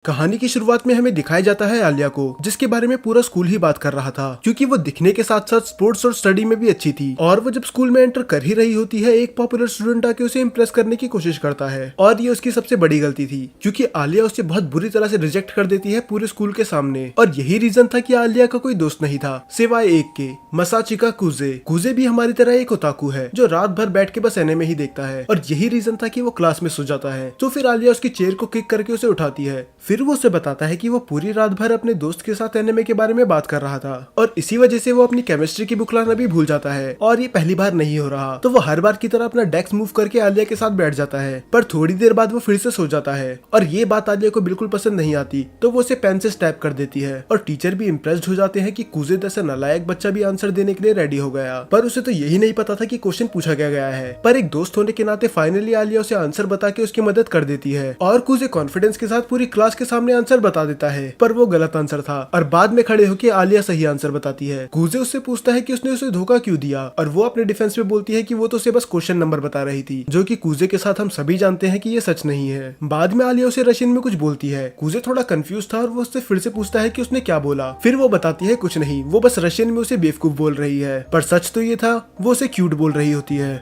कहानी की शुरुआत में हमें दिखाया जाता है आलिया को, जिसके बारे में पूरा स्कूल ही बात कर रहा था, क्योंकि वो दिखने के साथ साथ स्पोर्ट्स और स्टडी में भी अच्छी थी। और वो जब स्कूल में एंटर कर ही रही होती है, एक पॉपुलर स्टूडेंट आके उसे इम्प्रेस करने की कोशिश करता है, और ये उसकी सबसे बड़ी गलती थी, क्योंकि आलिया उसे बहुत बुरी तरह से रिजेक्ट कर देती है पूरे स्कूल के सामने। और यही रीजन था कि आलिया का कोई दोस्त नहीं था सिवाय एक के, मसाचिका कुजे। कुजे भी हमारी तरह एक ओताकू है जो रात भर बैठ के बस एनिमे ही देखता है, और यही रीजन था कि वो क्लास में सो जाता है। तो फिर आलिया उसकी चेयर को किक करके उसे उठाती है, फिर वो उसे बताता है कि वो पूरी रात भर अपने दोस्त के साथ एनिमे के बारे में बात कर रहा था, और इसी वजह से वो अपनी केमिस्ट्री की बुक लाना भी भूल जाता है। और ये पहली बार नहीं हो रहा, तो वो हर बार की तरह अपना डेस्क मूव करके आलिया के साथ बैठ जाता है, पर थोड़ी देर बाद वो फिर से सो जाता है। और ये बात आलिया को बिल्कुल पसंद नहीं आती, तो वो उसे पेन से स्टैब कर देती है। और टीचर भी इम्प्रेस्ड हो जाते हैं कि कुजे जैसा नालायक बच्चा भी आंसर देने के लिए रेडी हो गया, पर उसे तो यही नहीं पता था कि क्वेश्चन पूछा क्या गया है। पर एक दोस्त होने के नाते फाइनली आलिया उसे आंसर बता के उसकी मदद कर देती है, और कुजे कॉन्फिडेंस के साथ पूरी क्लास के सामने आंसर बता देता है, पर वो गलत आंसर था। और बाद में खड़े होकर आलिया सही आंसर बताती है। कुजे उससे पूछता है कि उसने उसे धोखा क्यों दिया, और वो अपने डिफेंस में बोलती है कि वो तो उसे बस क्वेश्चन नंबर बता रही थी, जो कि कुजे के साथ हम सभी जानते हैं कि ये सच नहीं है। बाद में आलिया उसे रशियन में कुछ बोलती है। कुजे थोड़ा कंफ्यूज था, और वो उससे फिर से पूछता है कि उसने क्या बोला। फिर वो बताती है कुछ नहीं, वो बस रशियन में उसे बेवकूफ बोल रही है, पर सच तो ये था वो उसे क्यूट बोल रही होती है।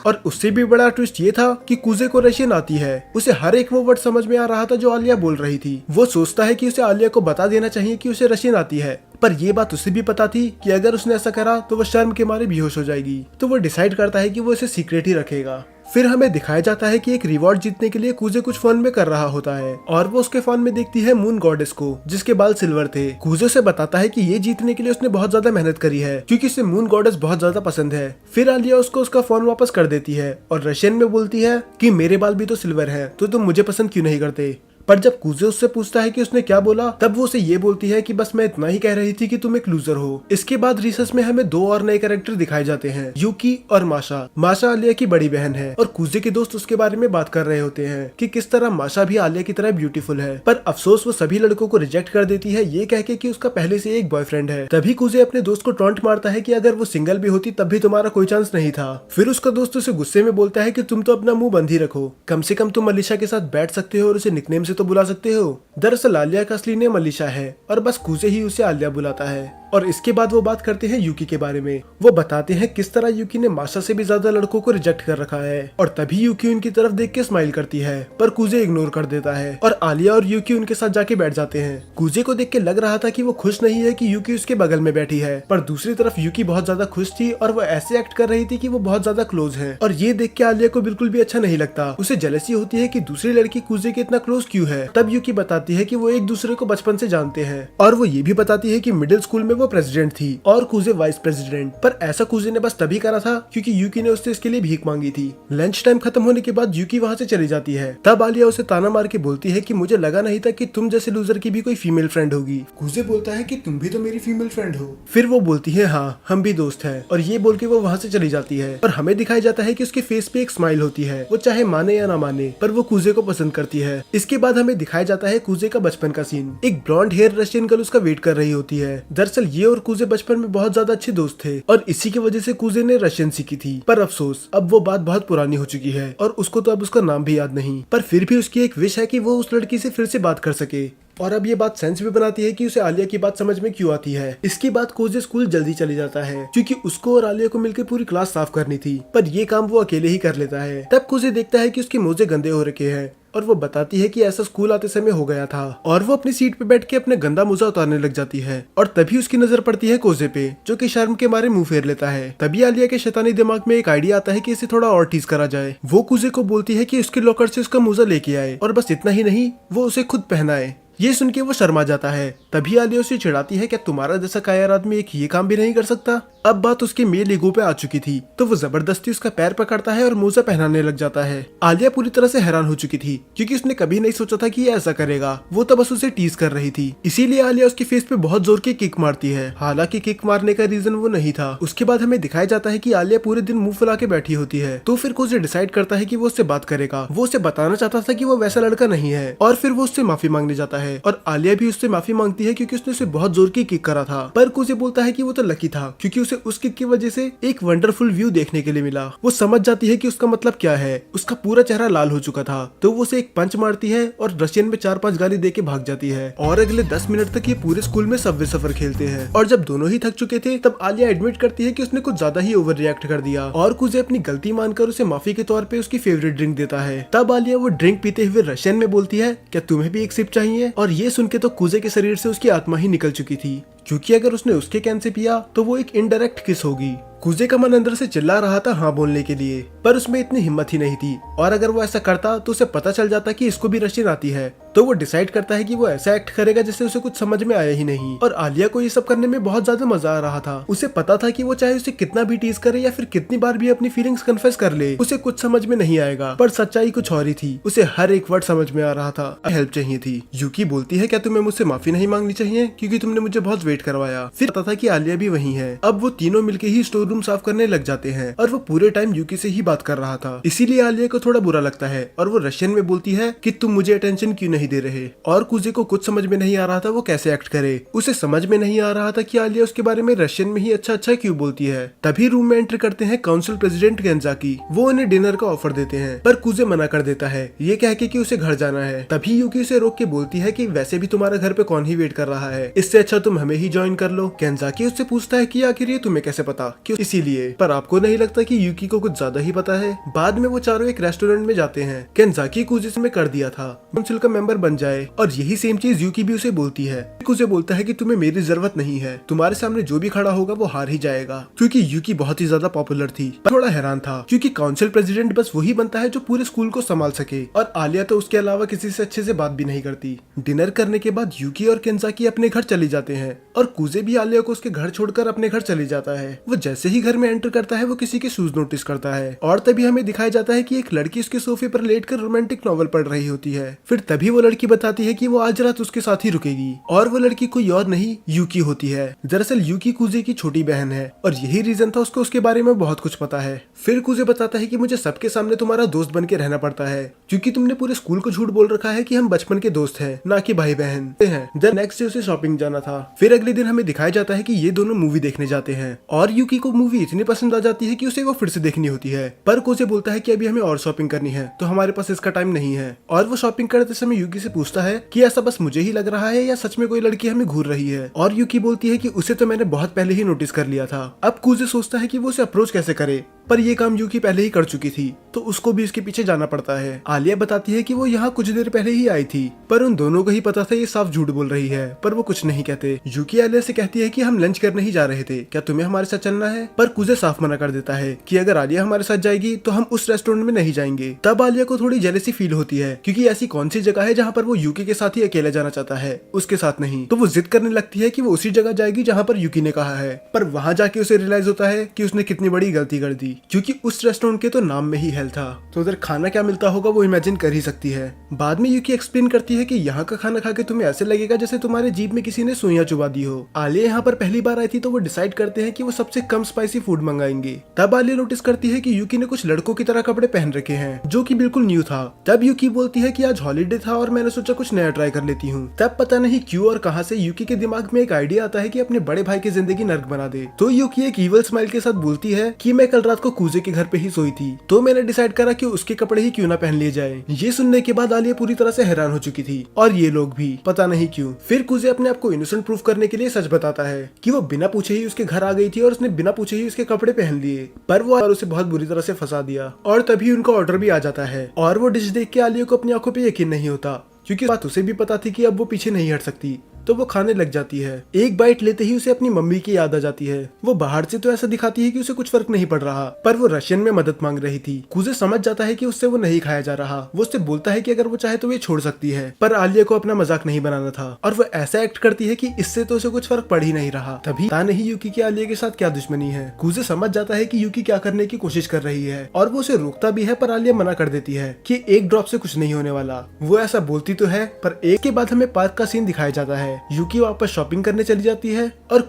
और उससे भी बड़ा ट्विस्ट ये था कि कुजे को रशियन आती है। उसे हर एक वो वर्ड समझ में आ रहा था जो आलिया बोल रही थी। वो सोचता है कि उसे आलिया को बता देना चाहिए कि उसे रशियन आती है, पर ये बात उसे भी पता थी कि अगर उसने ऐसा करा तो वो शर्म के मारे बेहोश हो जाएगी। तो वो डिसाइड करता है कि वो इसे सीक्रेट ही रखेगा। फिर हमें दिखाया जाता है कि एक रिवॉर्ड जीतने के लिए कुजे कुछ फोन में कर रहा होता है, और वो उसके फोन में देखती है मून गॉडेस को, जिसके बाल सिल्वर थे। कुजे से बताता है कि ये जीतने के लिए उसने बहुत ज्यादा मेहनत करी है, क्योंकि उसे मून गॉडेस बहुत ज्यादा पसंद है। फिर आलिया उसको उसका फोन वापस कर देती है, और रशियन में बोलती है कि मेरे बाल भी तो सिल्वर है, तो तुम मुझे पसंद क्यों नहीं करते। पर जब कुजे उससे पूछता है कि उसने क्या बोला, तब वो उसे ये बोलती है कि बस मैं इतना ही कह रही थी कि तुम एक लूजर हो। इसके बाद रिसर्च में हमें दो और नए कैरेक्टर दिखाए जाते हैं, यूकी और माशा। माशा आलिया की बड़ी बहन है, और कुजे के दोस्त उसके बारे में बात कर रहे होते हैं कि किस तरह माशा भी आलिया की तरह ब्यूटीफुल है। पर अफसोस वो सभी लड़कों को रिजेक्ट कर देती है, ये कह के कि उसका पहले से एक बॉयफ्रेंड है। तभी कुजे अपने दोस्त को टॉन्ट मारता है कि अगर वो सिंगल भी होती तब भी तुम्हारा कोई चांस नहीं था। फिर उसका दोस्त उसे गुस्से में बोलता है कि तुम तो अपना मुंह बंद ही रखो, कम से कम तुम अलीशा के साथ बैठ सकते हो और उसे निकनेम से तो बुला सकते हो। दरअसल आलिया का असली नेम अलीशा है, और बस कुजे ही उसे आलिया बुलाता है। और इसके बाद वो बात करते हैं यूकी के बारे में। वो बताते हैं किस तरह यूकी ने माशा से भी ज्यादा लड़कों को रिजेक्ट कर रखा है, और तभी यूकी उनकी तरफ देख के स्माइल करती है, पर कुजे इग्नोर कर देता है, और आलिया और यूकी उनके साथ जाके बैठ जाते हैं। कुजे को देख के लग रहा था कि वो खुश नहीं है कि यूकी उसके बगल में बैठी है, पर दूसरी तरफ यूकी बहुत ज्यादा खुश थी, और वो ऐसे एक्ट कर रही थी कि वो बहुत ज्यादा क्लोज है। और ये देख के आलिया को बिल्कुल भी अच्छा नहीं लगता। उसे जेलसी होती है कि दूसरी लड़की कुजे के इतना क्लोज क्यों है। तब यूकी बताती है कि वो एक दूसरे को बचपन से जानते हैं, और वो ये भी बताती है कि मिडिल स्कूल में वो प्रेसिडेंट थी और कुजे वाइस प्रेसिडेंट। पर ऐसा कुजे ने बस तभी करा था क्योंकि यूकी ने उससे इसके लिए भीख मांगी थी। लंच टाइम खत्म होने के बाद यूकी वहाँ से चली जाती है। तब आलिया उसे ताना मार के बोलती है कि मुझे लगा नहीं था कि तुम जैसे लूजर की भी कोई फीमेल फ्रेंड होगी। कुजे बोलता है कि तुम भी तो मेरी फीमेल फ्रेंड हो। फिर वो बोलती है हाँ, हम भी दोस्त हैं, और ये बोल के वो वहाँ से चली जाती है। पर हमें दिखाया जाता है कि उसके फेस पे एक स्माइल होती है, वो चाहे माने या ना माने, पर वो कुजे को पसंद करती है। इसके बाद हमें दिखाया जाता है कुजे का बचपन का सीन। एक ब्लॉन्ड हेयर रशियन गर्ल उसका वेट कर रही होती है। दरअसल ये और कुजे बचपन में बहुत ज्यादा अच्छे दोस्त थे, और इसी की वजह से कुजे ने रशियन सीखी थी। पर अफसोस अब वो बात बहुत पुरानी हो चुकी है, और उसको तो अब उसका नाम भी याद नहीं। पर फिर भी उसकी एक विश है कि वो उस लड़की से फिर से बात कर सके। और अब ये बात सेंस भी बनाती है कि उसे आलिया की बात समझ में क्यों आती है। इसके बाद कुजे स्कूल जल्दी चली जाता है, क्योंकि उसको और आलिया को मिलकर पूरी क्लास साफ करनी थी, पर ये काम वो अकेले ही कर लेता है। तब कुजे देखता है कि उसके मोजे गंदे हो रखे हैं, और वो बताती है कि ऐसा स्कूल आते समय हो गया था, और वो अपनी सीट पे बैठ के अपने गंदा मोजा उतारने लग जाती है। और तभी उसकी नजर पड़ती है कुजे पे, जो कि शर्म के मारे मुंह फेर लेता है। तभी आलिया के शैतानी दिमाग में एक आइडिया आता है कि इसे थोड़ा और टीज करा जाए। वो कुजे को बोलती है कि उसके लॉकर से उसका मोजा लेके आए, और बस इतना ही नहीं, वो उसे खुद पहनाए। ये सुन के वो शर्मा जाता है। तभी आलिया उसे चिढ़ाती है, क्या तुम्हारा जैसा कायर आदमी एक ये काम भी नहीं कर सकता। अब बात उसके मेल ईगो पे आ चुकी थी, तो वो जबरदस्ती उसका पैर पकड़ता है और मोजा पहनाने लग जाता है। आलिया पूरी तरह से हैरान हो चुकी थी, क्योंकि उसने कभी नहीं सोचा था कि ये ऐसा करेगा। वो तो बस उसे टीज कर रही थी, इसीलिए आलिया उसके फेस पे बहुत जोर की किक मारती है। हालांकि किक मारने का रीजन वो नहीं था। उसके बाद हमें दिखाया जाता है कि आलिया पूरे दिन मुंह फुला के बैठी होती है। तो फिर कुजे डिसाइड करता है कि वो उससे बात करेगा। वो उसे बताना चाहता था कि वो वैसा लड़का नहीं है, और फिर वो उससे माफी मांगने जाता है और आलिया भी उससे माफी मांगती है क्योंकि उसने उसे बहुत जोर की किक करा था। पर कुजे बोलता है कि वो तो लकी था क्योंकि उसे उस किक की वजह से एक वंडरफुल व्यू देखने के लिए मिला। वो समझ जाती है कि उसका मतलब क्या है। उसका पूरा चेहरा लाल हो चुका था तो वो उसे एक पंच मारती है और रशियन में 4-5 गाली देके भाग जाती है। और अगले 10 मिनट तक ये पूरे स्कूल में सबवे सफर खेलते हैं और जब दोनों ही थक चुके थे तब आलिया एडमिट करती है कि उसने कुछ ज्यादा ही ओवर रिएक्ट कर दिया और कुजे अपनी गलती मानकर उसे माफी के तौर पे उसकी फेवरेट ड्रिंक देता है। तब आलिया वो ड्रिंक पीते हुए रशियन में बोलती है, क्या तुम्हें भी एक सिप चाहिए? और ये सुन के तो कुजे के शरीर से उसकी आत्मा ही निकल चुकी थी क्योंकि अगर उसने उसके कैन से पिया तो वो एक इनडायरेक्ट किस होगी। कुजे का मन अंदर से चिल्ला रहा था हाँ बोलने के लिए, पर उसमें इतनी हिम्मत ही नहीं थी और अगर वो ऐसा करता तो उसे पता चल जाता कि इसको भी रशियन आती है। तो वो डिसाइड करता है कि वो ऐसा एक्ट करेगा जैसे उसे कुछ समझ में आया ही नहीं। और आलिया को ये सब करने में बहुत ज्यादा मजा आ रहा था। उसे पता था कि वो चाहे उसे कितना भी टीज करे या फिर कितनी बार भी अपनी फीलिंग्स कन्फेस कर ले उसे कुछ समझ में नहीं आएगा, पर सच्चाई कुछ और ही थी। उसे हर एक वर्ड समझ में आ रहा था। हेल्प चाहिए थी। यूकी बोलती है क्या तुम्हें मुझसे माफी नहीं मांगनी चाहिए क्योंकि तुमने मुझे बहुत वेट करवाया। फिर पता था कि आलिया भी वही है। अब वो तीनों मिलके ही स्टोर रूम साफ करने लग जाते हैं और वो पूरे टाइम यूकी से ही बात कर रहा था, इसीलिए आलिया को थोड़ा बुरा लगता है और वो रशियन में बोलती है कि तुम मुझे अटेंशन क्यों नहीं दे रहे। और कुजे को कुछ समझ में नहीं आ रहा था वो कैसे एक्ट करे। उसे समझ में नहीं आ रहा था कि आलिया उसके बारे में रशियन में ही अच्छा अच्छा क्यों बोलती है। तभी रूम में एंटर करते हैं काउंसिल प्रेसिडेंट गेंजाकी। वो उन्हें डिनर का ऑफर देते हैं पर कुजे मना कर देता है ये कह के कि उसे घर जाना है। तभी यूकी उसे रोक के बोलती है कि वैसे भी तुम्हारा घर पे कौन ही वेट कर रहा है, इससे अच्छा तुम हमें ही ज्वाइन कर लो। गेंजाकी उससे पूछता है कि आखिर ये तुम्हें कैसे पता, क्यों? इसीलिए। पर आपको नहीं लगता कि यूकी को कुछ ज्यादा ही पता है? बाद में वो चारों एक रेस्टोरेंट में जाते हैं। गेंजाकी कुजे में कर दिया था काउंसिल का मेंबर बन जाए और यही सेम चीज यूकी भी उसे बोलती है। कुजे बोलता है कि तुम्हें मेरी जरूरत नहीं है, तुम्हारे सामने जो भी खड़ा होगा वो हार ही जाएगा क्योंकि यूकी बहुत ही ज्यादा पॉपुलर थी। पर थोड़ा हैरान था क्योंकि काउंसिल प्रेसिडेंट बस वही बनता है जो पूरे स्कूल को संभाल सके और आलिया तो उसके अलावा किसी से अच्छे से बात भी नहीं करती। डिनर करने के बाद यूकी और गेंजाकी अपने घर चली जाते हैं और कुजे भी आलिया को उसके घर छोड़कर अपने घर चले जाता है। वो जैसे ही घर में एंटर करता है वो किसी के शूज नोटिस करता है और तभी हमें दिखाया जाता है कि एक लड़की उसके सोफे पर लेटकर रोमांटिक नॉवल पढ़ रही होती है। फिर तभी वो लड़की बताती है कि वो आज रात उसके साथ ही रुकेगी और वो लड़की कोई और नहीं यूकी होती है। दरअसल यूकी कुजे की छोटी बहन है और यही रीजन था उसको उसके बारे में बहुत कुछ पता है। फिर कुजे बताता है कि मुझे सबके सामने तुम्हारा दोस्त बन के रहना पड़ता है क्योंकि तुमने पूरे स्कूल को झूठ बोल रखा है कि हम बचपन के दोस्त हैं, ना कि भाई बहन हैं। देन नेक्स्ट डे उसे शॉपिंग जाना था। फिर अगले दिन हमें दिखाया जाता है कि ये दोनों मूवी देखने जाते हैं और यूकी को मूवी इतनी पसंद आ जाती है कि उसे वो फिर से देखनी होती है। पर कुजे बोलता है कि अभी हमें और शॉपिंग करनी है तो हमारे पास इसका टाइम नहीं है। और वो शॉपिंग करते समय यूकी से पूछता है कि ऐसा बस मुझे ही लग रहा है या सच में कोई लड़की हमें घूर रही है। और यूकी बोलती है कि उसे तो मैंने बहुत पहले ही नोटिस कर लिया था। अब कुजे सोचता है कि वो उसे अप्रोच कैसे करे, पर ये काम यूकी पहले ही कर चुकी थी तो उसको भी इसके पीछे जाना पड़ता है। आलिया बताती है कि वो यहाँ कुछ देर पहले ही आई थी पर उन दोनों को ही पता था ये साफ झूठ बोल रही है, पर वो कुछ नहीं कहते। यूकी आलिया से कहती है कि हम लंच करने ही जा रहे थे, क्या तुम्हें हमारे साथ चलना है? पर कुजे साफ मना कर देता है कि अगर आलिया हमारे साथ जाएगी तो हम उस रेस्टोरेंट में नहीं जाएंगे। तब आलिया को थोड़ी जेलसी फील होती है क्योंकि ऐसी कौन सी जगह है जहाँ पर वो यूकी के साथ ही अकेला जाना चाहता है, उसके साथ नहीं। तो वो जिद करने लगती है कि वो उसी जगह जाएगी जहाँ पर यूकी ने कहा है। पर वहाँ जाके उसे रियलाइज होता है कि उसने कितनी बड़ी गलती कर दी क्योंकि उस रेस्टोरेंट के तो नाम में ही हेल था, तो उधर खाना क्या मिलता होगा वो इमेजिन कर ही सकती है। बाद में यूकी एक्सप्लेन करती है कि यहाँ का खाना खा के तुम्हें ऐसे लगेगा जैसे तुम्हारे जीभ में किसी ने सुइयां चुबा दी हो। आलिया यहाँ पर पहली बार आई थी तो वो डिसाइड करते हैं कि वो सबसे कम स्पाइसी फूड मंगाएंगे। तब आलिया नोटिस करती है कि यूकी ने कुछ लड़कों की तरह कपड़े पहन रखे हैं जो कि बिल्कुल न्यू था। तब यूकी बोलती है कि आज हॉलीडे था और मैंने सोचा कुछ नया ट्राई कर लेती हूँ। तब पता नहीं क्यों और कहां से यूकी के दिमाग में एक आइडिया आता है कि अपने बड़े भाई की जिंदगी नर्क बना दे। तो यूकी एक ईवल स्माइल के साथ बोलती है कि मैं कल रात को कुजे के घर पे ही सोई थी तो मैंने डिसाइड करा कि उसके कपड़े ही क्यों ना पहन लिए जाए। ये सुनने के बाद आलिया पूरी तरह से हैरान हो चुकी थी और ये लोग भी, पता नहीं क्यों। फिर कुजे अपने आप को इनोसेंट प्रूफ करने के लिए सच बताता है कि वो बिना पूछे ही उसके घर आ गई थी और उसने बिना पूछे ही उसके कपड़े पहन लिए, पर वो उसे बहुत बुरी तरह से फंसा दिया। और तभी उनका ऑर्डर भी आ जाता है और वो डिश देख के आलिया को अपनी आंखों पे यकीन नहीं होता क्योंकि बात उसे भी पता थी कि अब वो पीछे नहीं हट सकती। तो वो खाने लग जाती है। एक बाइट लेते ही उसे अपनी मम्मी की याद आ जाती है। वो बाहर से तो ऐसा दिखाती है कि उसे कुछ फर्क नहीं पड़ रहा, पर वो रशियन में मदद मांग रही थी। कुजे समझ जाता है कि उससे वो नहीं खाया जा रहा। वो उससे बोलता है कि अगर वो चाहे तो ये छोड़ सकती है, पर आलिया को अपना मजाक नहीं बनाना था और वो ऐसा एक्ट करती है कि इससे तो उसे कुछ फर्क पड़ ही नहीं रहा। तभी पता नहीं यूकी की आलिया के साथ क्या दुश्मनी है। कुजे समझ जाता है कि यूकी क्या करने की कोशिश कर रही है और वो उसे रोकता भी है, पर आलिया मना कर देती है कि एक ड्रॉप से कुछ नहीं होने वाला। वो ऐसा बोलती तो है, पर एक के बाद हमें पार्क का सीन दिखाया जाता है। यूकी वापस शॉपिंग करने चली जाती है और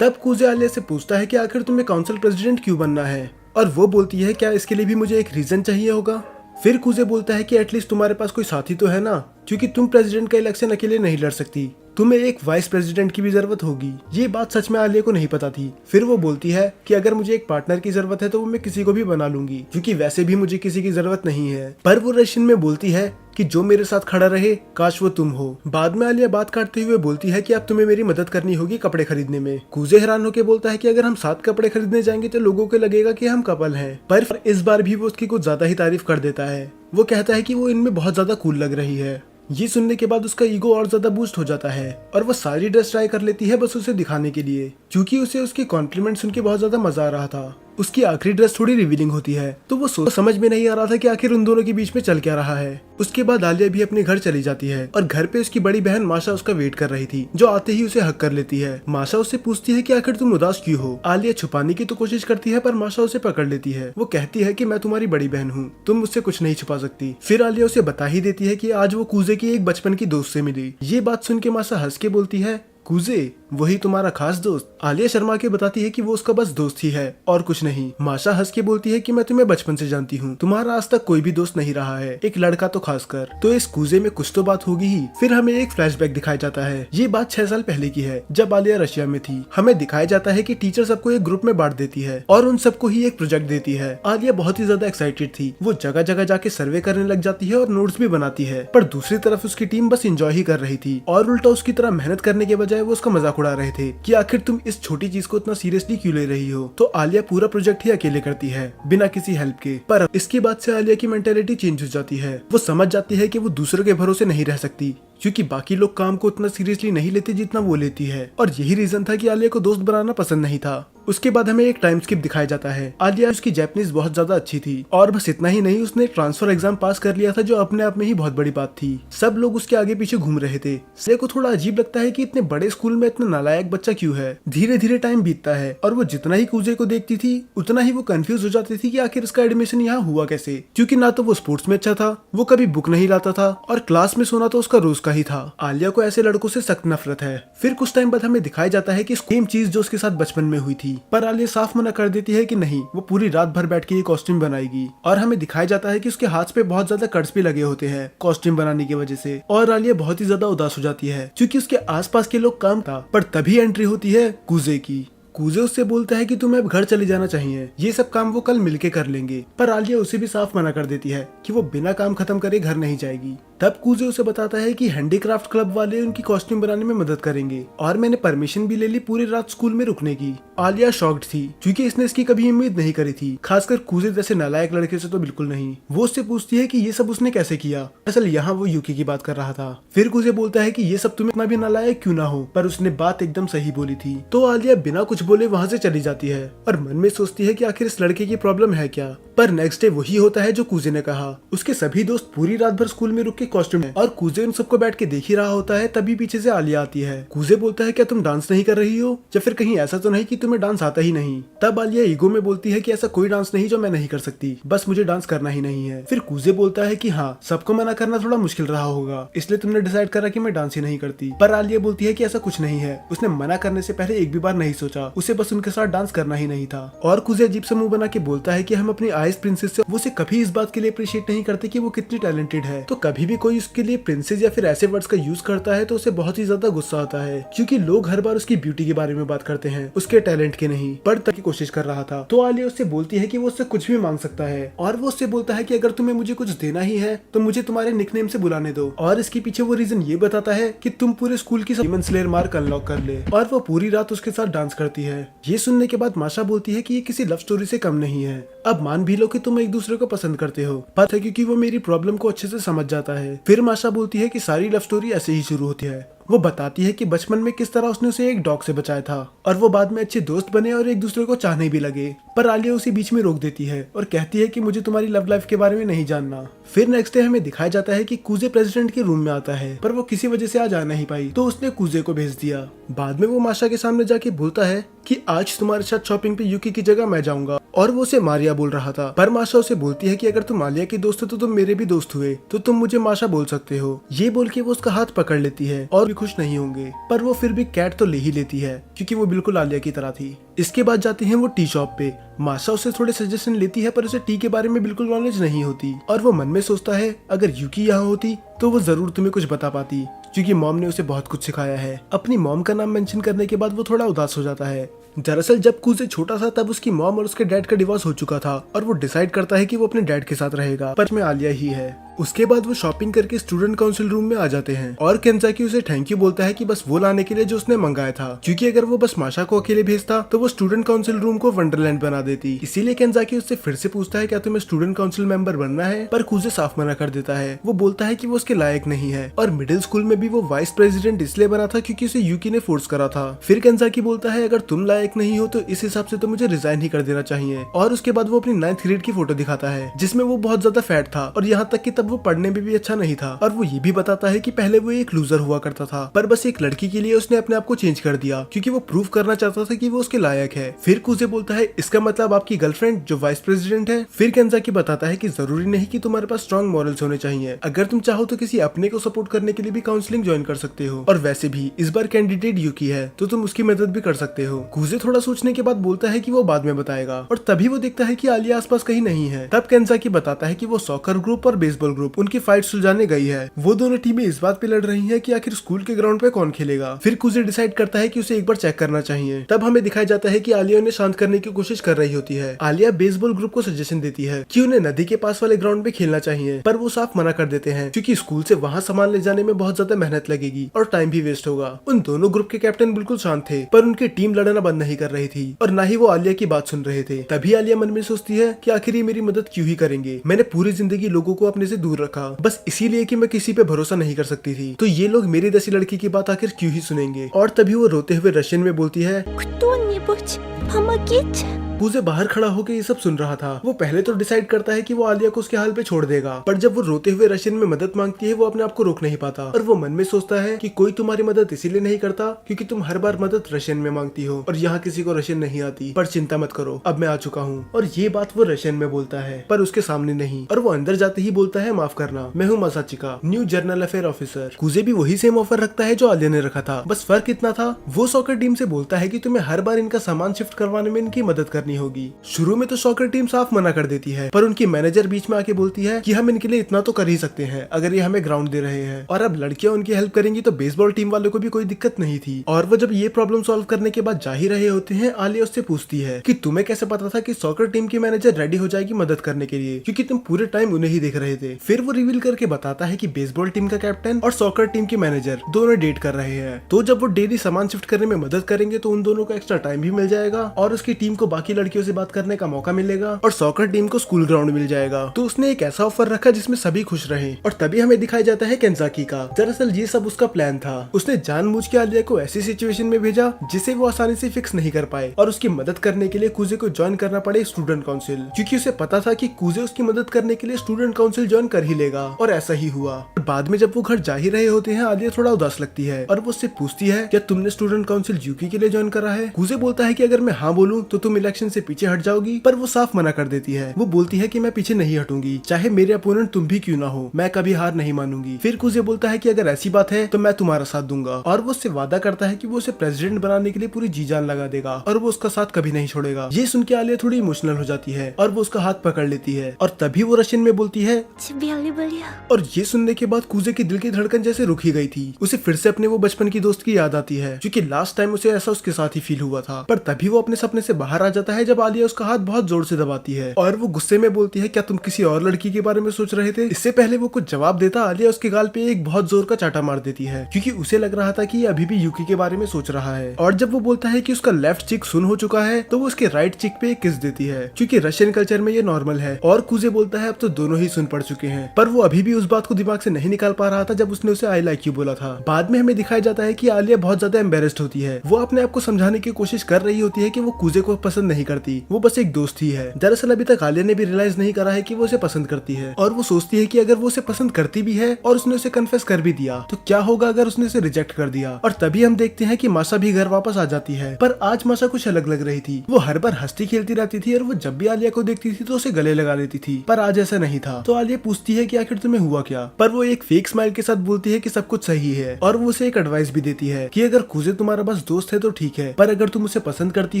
तब कुजे आलिया से पूछता है कि आखिर तुम्हें काउंसिल प्रेसिडेंट क्यों बनना है, और वो बोलती है क्या इसके लिए भी मुझे एक रीजन चाहिए होगा। फिर कूजे बोलता है कि एटलीस्ट तुम्हारे पास कोई साथी तो है ना, क्योंकि तुम प्रेसिडेंट का इलेक्शन अकेले नहीं लड़ सकती, तुम्हें एक वाइस प्रेसिडेंट की भी जरूरत होगी। ये बात सच में आलिया को नहीं पता थी। फिर वो बोलती है कि अगर मुझे एक पार्टनर की जरूरत है तो वो मैं किसी को भी बना लूंगी, क्योंकि वैसे भी मुझे किसी की जरूरत नहीं है। पर वो रशियन में बोलती है कि जो मेरे साथ खड़ा रहे काश वो तुम हो। बाद में आलिया बात काटते हुए बोलती है कि अब तुम्हें मेरी मदद करनी होगी कपड़े खरीदने में। कूजे हैरान होकर बोलता है कि अगर हम साथ कपड़े खरीदने जाएंगे तो लोगों को लगेगा कि हम कपल हैं। पर इस बार भी वो उसकी कुछ ज्यादा ही तारीफ कर देता है। वो कहता है कि वो इनमें बहुत ज्यादा कूल लग रही है। ये सुनने के बाद उसका ईगो और ज्यादा बूस्ट हो जाता है और वो सारी ड्रेस ट्राई कर लेती है बस उसे दिखाने के लिए, क्योंकि उसे उसके कॉम्प्लीमेंट सुन के बहुत ज्यादा मजा आ रहा था। उसकी आखिरी ड्रेस थोड़ी रिवीलिंग होती है तो वो समझ में नहीं आ रहा था कि आखिर उन दोनों के बीच में चल क्या रहा है। उसके बाद आलिया भी अपने घर चली जाती है और घर पे उसकी बड़ी बहन माशा उसका वेट कर रही थी, जो आते ही उसे हक कर लेती है। माशा उससे पूछती है कि आखिर तुम उदास क्यों हो। आलिया छुपाने की तो कोशिश करती है पर माशा उसे पकड़ लेती है। वो कहती है कि मैं तुम्हारी बड़ी बहन हूँ, तुम मुझसे कुछ नहीं छुपा सकती। फिर आलिया उसे बता ही देती है कि आज वो कूजे की एक बचपन की दोस्त से मिली। ये बात सुन के माशा हंस के बोलती है, कूजे वही तुम्हारा खास दोस्त। आलिया शर्मा के बताती है कि वो उसका बस दोस्त ही है और कुछ नहीं। माशा हंस के बोलती है कि मैं तुम्हें बचपन से जानती हूँ, तुम्हारा आज तक कोई भी दोस्त नहीं रहा है, एक लड़का तो खासकर। तो इस कूजे में कुछ तो बात होगी ही। फिर हमें एक फ्लैशबैक दिखाया जाता है। ये बात 6 साल पहले की है, जब आलिया रशिया में थी। हमें दिखाया जाता है कि टीचर सबको एक ग्रुप में बांट देती है और उन सबको ही एक प्रोजेक्ट देती है। आलिया बहुत ही ज्यादा एक्साइटेड थी। वो जगह जगह जाके सर्वे करने लग जाती है और नोट्स भी बनाती है। पर दूसरी तरफ उसकी टीम बस एंजॉय ही कर रही थी और उल्टा उसकी तरह मेहनत करने के बजाय वो उसका मजाक उड़ा रहे थे कि आखिर तुम इस छोटी चीज को इतना सीरियसली क्यों ले रही हो। तो आलिया पूरा प्रोजेक्ट ही अकेले करती है बिना किसी हेल्प के। पर इसके बाद से आलिया की मेंटेलिटी चेंज हो जाती है। वो समझ जाती है कि वो दूसरों के भरोसे नहीं रह सकती, क्योंकि बाकी लोग काम को उतना सीरियसली नहीं लेते जितना वो लेती है। और यही रीजन था कि आलिया को दोस्त बनाना पसंद नहीं था। उसके बाद हमें एक टाइम स्किप दिखाया जाता है। आलिया उसकी जापानीज बहुत ज्यादा अच्छी थी और बस इतना ही नहीं, उसने ट्रांसफर एग्जाम पास कर लिया था, जो अपने आप में ही बहुत बड़ी बात थी। सब लोग उसके आगे पीछे घूम रहे थे। से को थोड़ा अजीब लगता है कि इतने बड़े स्कूल में इतना नालायक बच्चा क्यों है। धीरे धीरे टाइम बीतता है और वो जितना ही कूजे को देखती थी उतना ही वो कंफ्यूज हो जाती थी कि आखिर इसका एडमिशन यहाँ हुआ कैसे, क्योंकि ना तो वो स्पोर्ट्स में अच्छा था, वो कभी बुक नहीं लाता था और क्लास में सोना तो उसका रोज का ही था। आलिया को ऐसे लड़कों से सख्त नफरत है। फिर कुछ टाइम बाद हमें दिखाया जाता है कि सेम चीज जो उसके साथ बचपन में हुई थी, पर आलिया साफ मना कर देती है कि नहीं, वो पूरी रात भर बैठ के ये कॉस्ट्यूम बनाएगी। और हमें दिखाया जाता है कि उसके हाथ पे बहुत ज्यादा कट्स भी लगे होते हैं कॉस्ट्यूम बनाने की वजह से। और आलिया बहुत ही ज्यादा उदास हो जाती है क्योंकि उसके आसपास के लोग काम था। पर तभी एंट्री होती है कूजे की। कूजे उससे बोलता है कि तुम्हें अब घर चले जाना चाहिए, ये सब काम वो कल मिलके कर लेंगे। पर आलिया उसे भी साफ मना कर देती है कि वो बिना काम खत्म करे घर नहीं जाएगी। तब कूजे उसे बताता है कि हैंडीक्राफ्ट क्लब वाले उनकी कॉस्ट्यूम बनाने में मदद करेंगे और मैंने परमिशन भी ले ली पूरी रात स्कूल में रुकने की। आलिया शॉक्ड थी क्योंकि इसने इसकी कभी उम्मीद नहीं करी थी, खासकर कूजे जैसे नालायक लड़के से तो बिल्कुल नहीं। वो उससे पूछती है कि ये सब उसने कैसे किया। असल यहाँ वो यूकी की बात कर रहा था। फिर कूजे बोलता है कि ये सब तुम्हें इतना भी नालायक क्यों ना हो, पर उसने बात एकदम सही बोली थी। तो आलिया बिना कुछ बोले वहाँ से चली जाती है और मन में सोचती है कि आखिर इस लड़के की प्रॉब्लम है क्या। पर नेक्स्ट डे वही होता है जो कूजे ने कहा। उसके सभी दोस्त पूरी रात भर स्कूल में रुक के कॉस्ट्यूम और कूजे उन सबको बैठ के देख ही रहा होता है। तभी पीछे से आलिया आती है। कूजे बोलता है क्या तुम डांस नहीं कर रही हो, या फिर कहीं ऐसा तो नहीं कि तुम्हें डांस आता ही नहीं। तब आलिया ईगो में बोलती है कि ऐसा कोई डांस नहीं जो मैं नहीं कर सकती, बस मुझे डांस करना ही नहीं है। फिर कूजे बोलता है कि हाँ, सबको मना करना थोड़ा मुश्किल रहा होगा, इसलिए तुमने डिसाइड करा कि मैं डांस ही नहीं करती। पर आलिया बोलती है कि ऐसा कुछ नहीं है, उसने मना करने से पहले एक भी बार नहीं सोचा, उसे बस उनके साथ डांस करना ही नहीं था। और कूजे अजीब सा मुंह बना के बोलता है कि हम अपनी आइस प्रिंसेस से उसे कभी इस बात के लिए अप्रिशिएट नहीं करते कि वो कितनी टैलेंटेड है। तो कभी भी कोई उसके लिए प्रिंसेस या फिर ऐसे वर्ड्स का यूज करता है तो उसे बहुत ही ज्यादा गुस्सा आता है, क्योंकि लोग हर बार उसकी ब्यूटी के बारे में बात करते हैं, उसके टैलेंट के नहीं। पर तक की कोशिश कर रहा था। तो आलिया उससे बोलती है कि वो उससे कुछ भी मांग सकता है और वो उससे बोलता है कि अगर तुम्हें मुझे कुछ देना ही है तो मुझे तुम्हारे निकनेम से बुलाने दो। और इसके पीछे वो रीजन ये बताता है कि तुम पूरे स्कूल की डीमन स्लेयर मार्क अनलॉक कर ले। और वो पूरी रात उसके साथ डांस करती है। ये सुनने के बाद माशा बोलती है कि ये किसी लव स्टोरी से कम नहीं है। अब मान भी लो कि तुम एक दूसरे को पसंद करते हो, पर है क्योंकि वो मेरी प्रॉब्लम को अच्छे से समझ जाता है। फिर माशा बोलती है कि सारी लव स्टोरी ऐसे ही शुरू होती है। वो बताती है कि बचपन में किस तरह उसने उसे एक डॉग से बचाया था और वो बाद में अच्छे दोस्त बने और एक दूसरे को चाहने भी लगे। पर आलिया उसे बीच में रोक देती है और कहती है कि मुझे तुम्हारी लव लाइफ के बारे में नहीं जानना। फिर नेक्स्ट डे हमें दिखाया जाता है कि कूजे प्रेसिडेंट के रूम में आता है, पर वो किसी वजह से आज आ नहीं पाई, तो उसने कूजे को भेज दिया। बाद में वो माशा के सामने जाके बोलता है कि आज तुम्हारे साथ शॉपिंग पे यूकी की जगह मैं जाऊंगा, और वो उसे मारिया बोल रहा था। पर माशा उसे बोलती है कि अगर तुम आलिया की दोस्त हो तो तुम मेरे भी दोस्त हुए, तो तुम मुझे माशा बोल सकते हो। ये बोल के वो उसका हाथ पकड़ लेती है और भी खुश नहीं होंगे, पर वो फिर भी कैट तो ले ही लेती है क्योंकि वो बिल्कुल आलिया की तरह थी। इसके बाद जाते हैं वो टी शॉप पे। माशा उससे थोड़े सजेशन लेती है पर उसे टी के बारे में बिल्कुल नॉलेज नहीं होती और वो मन में सोचता है अगर यूकी यहाँ होती तो वो जरूर तुम्हें कुछ बता पाती, क्योंकि मॉम ने उसे बहुत कुछ सिखाया है। अपनी मॉम का नाम मेंशन करने के बाद वो थोड़ा उदास हो जाता है। दरअसल जब कुजे छोटा था तब उसकी मॉम और उसके डैड का डिवोर्स हो चुका था और वो डिसाइड करता है कि वो अपने डैड के साथ रहेगा, पर में आलिया ही है। उसके बाद वो शॉपिंग करके स्टूडेंट काउंसिल रूम में आ जाते हैं और केंजाकी उसे थैंक यू बोलता है कि बस वो लाने के लिए जो उसने मंगाया था, क्योंकि अगर वो बस माशा को अकेले भेजता तो वो स्टूडेंट काउंसिल रूम को वंडरलैंड बना देती। इसीलिए केंजाकी उससे फिर से पूछता है क्या तुम्हें स्टूडेंट काउंसिल मेंबर बनना है, पर कुजे साफ मना कर देता है। वो बोलता है कि वो उसके लायक नहीं है और मिडिल स्कूल में भी वो वाइस प्रेसिडेंट इसलिए बना था क्योंकि उसे यूकी ने फोर्स करा था। फिर केंजाकी बोलता है अगर तुम लायक नहीं हो तो इस हिसाब से तो मुझे रिजाइन ही कर देना चाहिए। और उसके बाद वो अपनी 9th ग्रेड की फोटो दिखाता है जिसमें वो बहुत ज्यादा फैट था और यहाँ तक कि तब वो पढ़ने में भी अच्छा नहीं था। और वो ये भी बताता है कि पहले वो एक लूजर हुआ करता था पर बस एक लड़की के लिए उसने अपने आप को चेंज कर दिया क्योंकि वो प्रूव करना चाहता था कि वो उसके लायक है। फिर कुजे बोलता है इसका मतलब आपकी गर्लफ्रेंड जो वाइस प्रेसिडेंट है। फिर केंजाकी बताता है कि जरूरी नहीं कि तुम्हारे पास स्ट्रॉन्ग मॉरल्स होने चाहिए, अगर तुम चाहो तो किसी अपने को सपोर्ट करने के लिए भी काउंसलिंग ज्वाइन कर सकते हो और वैसे भी इस बार कैंडिडेट यूकी है तो तुम उसकी मदद भी कर सकते हो। कुजे थोड़ा सोचने के बाद बोलता है कि वो बाद में बताएगा और तभी वो देखता है कि आलिया आसपास कहीं नहीं है। तब केंजाकी बताता है कि वो सॉकर ग्रुप और बेसबॉल ग्रुप उनकी फाइट सुलझाने गई है। वो दोनों टीमें इस बात पे लड़ रही हैं कि आखिर स्कूल के ग्राउंड पे कौन खेलेगा। फिर कुजे डिसाइड करता है कि उसे एक बार चेक करना चाहिए। तब हमें दिखाया जाता है कि आलिया उन्हें शांत करने की कोशिश कर रही होती है। आलिया बेसबॉल ग्रुप को सजेशन देती है कि उन्हें नदी के पास वाले ग्राउंड पे खेलना चाहिए, पर वो साफ मना कर देते हैं क्योंकि स्कूल से वहाँ सामान ले जाने में बहुत ज्यादा मेहनत लगेगी और टाइम भी वेस्ट होगा। उन दोनों ग्रुप के कैप्टन बिल्कुल शांत थे पर उनकी टीम लड़ना बंद नहीं कर रही थी और न ही वो आलिया की बात सुन रहे थे। तभी आलिया मन में सोचती है कि आखिर ये मेरी मदद क्यों ही करेंगे, मैंने पूरी जिंदगी लोगों को अपने से दूर रखा बस इसीलिए कि मैं किसी पे भरोसा नहीं कर सकती थी, तो ये लोग मेरी जैसी लड़की की बात आखिर क्यों ही सुनेंगे। और तभी वो रोते हुए रशियन में बोलती है Кто-нибудь помогите? कुजे बाहर खड़ा होकर ये सब सुन रहा था। वो पहले तो डिसाइड करता है कि वो आलिया को उसके हाल पे छोड़ देगा, पर जब वो रोते हुए रशियन में मदद मांगती है वो अपने आप को रोक नहीं पाता और वो मन में सोचता है कि कोई तुम्हारी मदद इसीलिए नहीं करता क्योंकि तुम हर बार मदद रशियन में मांगती हो और यहाँ किसी को रशियन नहीं आती, पर चिंता मत करो अब मैं आ चुका हूँ। और ये बात वो रशियन में बोलता है पर उसके सामने नहीं, और वो अंदर जाते ही बोलता है माफ करना मैं हूँ मासाचिका, न्यू जर्नल अफेयर ऑफिसर। कुजे भी वही सेम ऑफर रखता है जो आलिया ने रखा था, बस फर्क इतना था वो सॉकर टीम से बोलता है कि तुम्हें हर बार इनका सामान शिफ्ट करवाने में इनकी मदद करनी होगी। शुरू में तो सॉकर टीम साफ मना कर देती है पर उनकी मैनेजर बीच में आके बोलती है कि हम इनके लिए इतना तो कर ही सकते हैं अगर ये हमें ग्राउंड दे रहे हैं, और अब लड़कियां उनकी हेल्प करेंगी तो बेसबॉल टीम वालों को भी कोई दिक्कत नहीं थी। और वो जब ये प्रॉब्लम सॉल्व करने के बाद जा ही रहे होते हैं, आलिया उससे पूछती है कि तुम्हें कैसे पता था कि सॉकर टीम की मैनेजर रेडी हो जाएगी मदद करने के लिए, क्योंकि तुम पूरे टाइम उन्हें ही देख रहे थे। फिर वो रिवील करके बताता है कि बेसबॉल टीम का कैप्टन और सॉकर टीम की मैनेजर दोनों डेट कर रहे हैं, तो जब वो डेली सामान शिफ्ट करने में मदद करेंगे तो उन दोनों को एक्स्ट्रा टाइम भी मिल जाएगा और उसकी टीम को बाकी लड़कियों से बात करने का मौका मिलेगा और सॉकर टीम को स्कूल ग्राउंड मिल जाएगा। तो उसने एक ऐसा ऑफर रखा जिसमें सभी खुश रहे। और तभी हमें दिखाया जाता है केंजाकी का। दरअसल ये सब उसका प्लान था। उसने जानबूझ के आलिया को ऐसी सिचुएशन में भेजा जिसे वो आसानी से फिक्स नहीं कर पाए और उसकी मदद करने के लिए कुजे को ज्वाइन करना पड़े स्टूडेंट काउंसिल, क्योंकि उसे पता था कि कुजे उसकी मदद करने के लिए स्टूडेंट काउंसिल ज्वाइन कर ही लेगा। और ऐसा ही हुआ। बाद में जब वो घर जा ही रहे होते हैं, आलिया थोड़ा उदास लगती है और वो उससे पूछती है क्या तुमने स्टूडेंट काउंसिल यूकी के लिए ज्वाइन करा है। कुजे बोलता है कि अगर मैं हाँ बोलूं तो तुम इलेक्शन से पीछे हट जाओगी, पर वो साफ मना कर देती है। वो बोलती है कि मैं पीछे नहीं हटूंगी, चाहे मेरे अपोनेंट तुम भी क्यों ना हो, मैं कभी हार नहीं मानूंगी। फिर कुजे बोलता है कि अगर ऐसी बात है तो मैं तुम्हारा साथ दूंगा, और वो उससे वादा करता है कि वो उसे प्रेसिडेंट बनाने के लिए पूरी जी जान लगा देगा और वो उसका साथ कभी नहीं छोड़ेगा। ये सुन के आलिया थोड़ी इमोशनल हो जाती है और वो उसका हाथ पकड़ लेती है और तभी वो रशियन में बोलती है Тебя люблю. और ये सुनने के बाद कुजे की दिल की धड़कन जैसे रुक ही गई थी। उसे फिर से अपने वो बचपन की दोस्त की याद आती है, क्योंकि लास्ट टाइम उसे ऐसा उसके साथ ही फील हुआ था। पर तभी वो अपने सपने से बाहर आ जाता है जब आलिया उसका हाथ बहुत जोर से दबाती है और वो गुस्से में बोलती है क्या तुम किसी और लड़की के बारे में सोच रहे थे। इससे पहले वो कुछ जवाब देता आलिया उसके गाल पे एक बहुत जोर का चाटा मार देती है, क्योंकि उसे लग रहा था कि ये अभी भी यूकी के बारे में सोच रहा है। और जब वो बोलता है कि उसका लेफ्ट चिक सुन हो चुका है तो वो उसके राइट चिक पे एक किस देती है, क्योंकि रशियन कल्चर में ये नॉर्मल है। और कुजे बोलता है अब तो दोनों ही सुन पड़ चुके हैं, पर वो अभी भी उस बात को दिमाग से नहीं निकाल पा रहा था जब उसने उसे आई लाइक यू बोला था। बाद में हमें दिखाया जाता है कि आलिया बहुत ज्यादा एम्बेरेस्ड होती है। वो अपने आप को समझाने की कोशिश कर रही होती है कि वो कुजे को पसंद नहीं करती, वो बस एक दोस्त ही है। दरअसल अभी तक आलिया ने भी रियलाइज नहीं करा है कि वो उसे पसंद करती है, और वो सोचती है कि अगर वो उसे पसंद करती भी है और उसने उसे कन्फेस कर भी दिया तो क्या होगा अगर उसने उसे रिजेक्ट कर दिया। और तभी हम देखते हैं कि माशा भी घर वापस आ जाती है, पर आज माशा कुछ अलग लग रही थी। वो हर बार हंसती खेलती रहती थी और वो जब भी आलिया को देखती थी तो उसे गले लगा लेती थी, पर आज ऐसा नहीं था। तो आलिया पूछती है कि आखिर तुम्हें हुआ क्या, पर वो एक फेक स्माइल के साथ बोलती है कि सब कुछ सही है, और वो उसे एक एडवाइस भी देती है कि अगर कुजे तुम्हारा बस दोस्त है तो ठीक है, पर अगर तुम उसे पसंद करती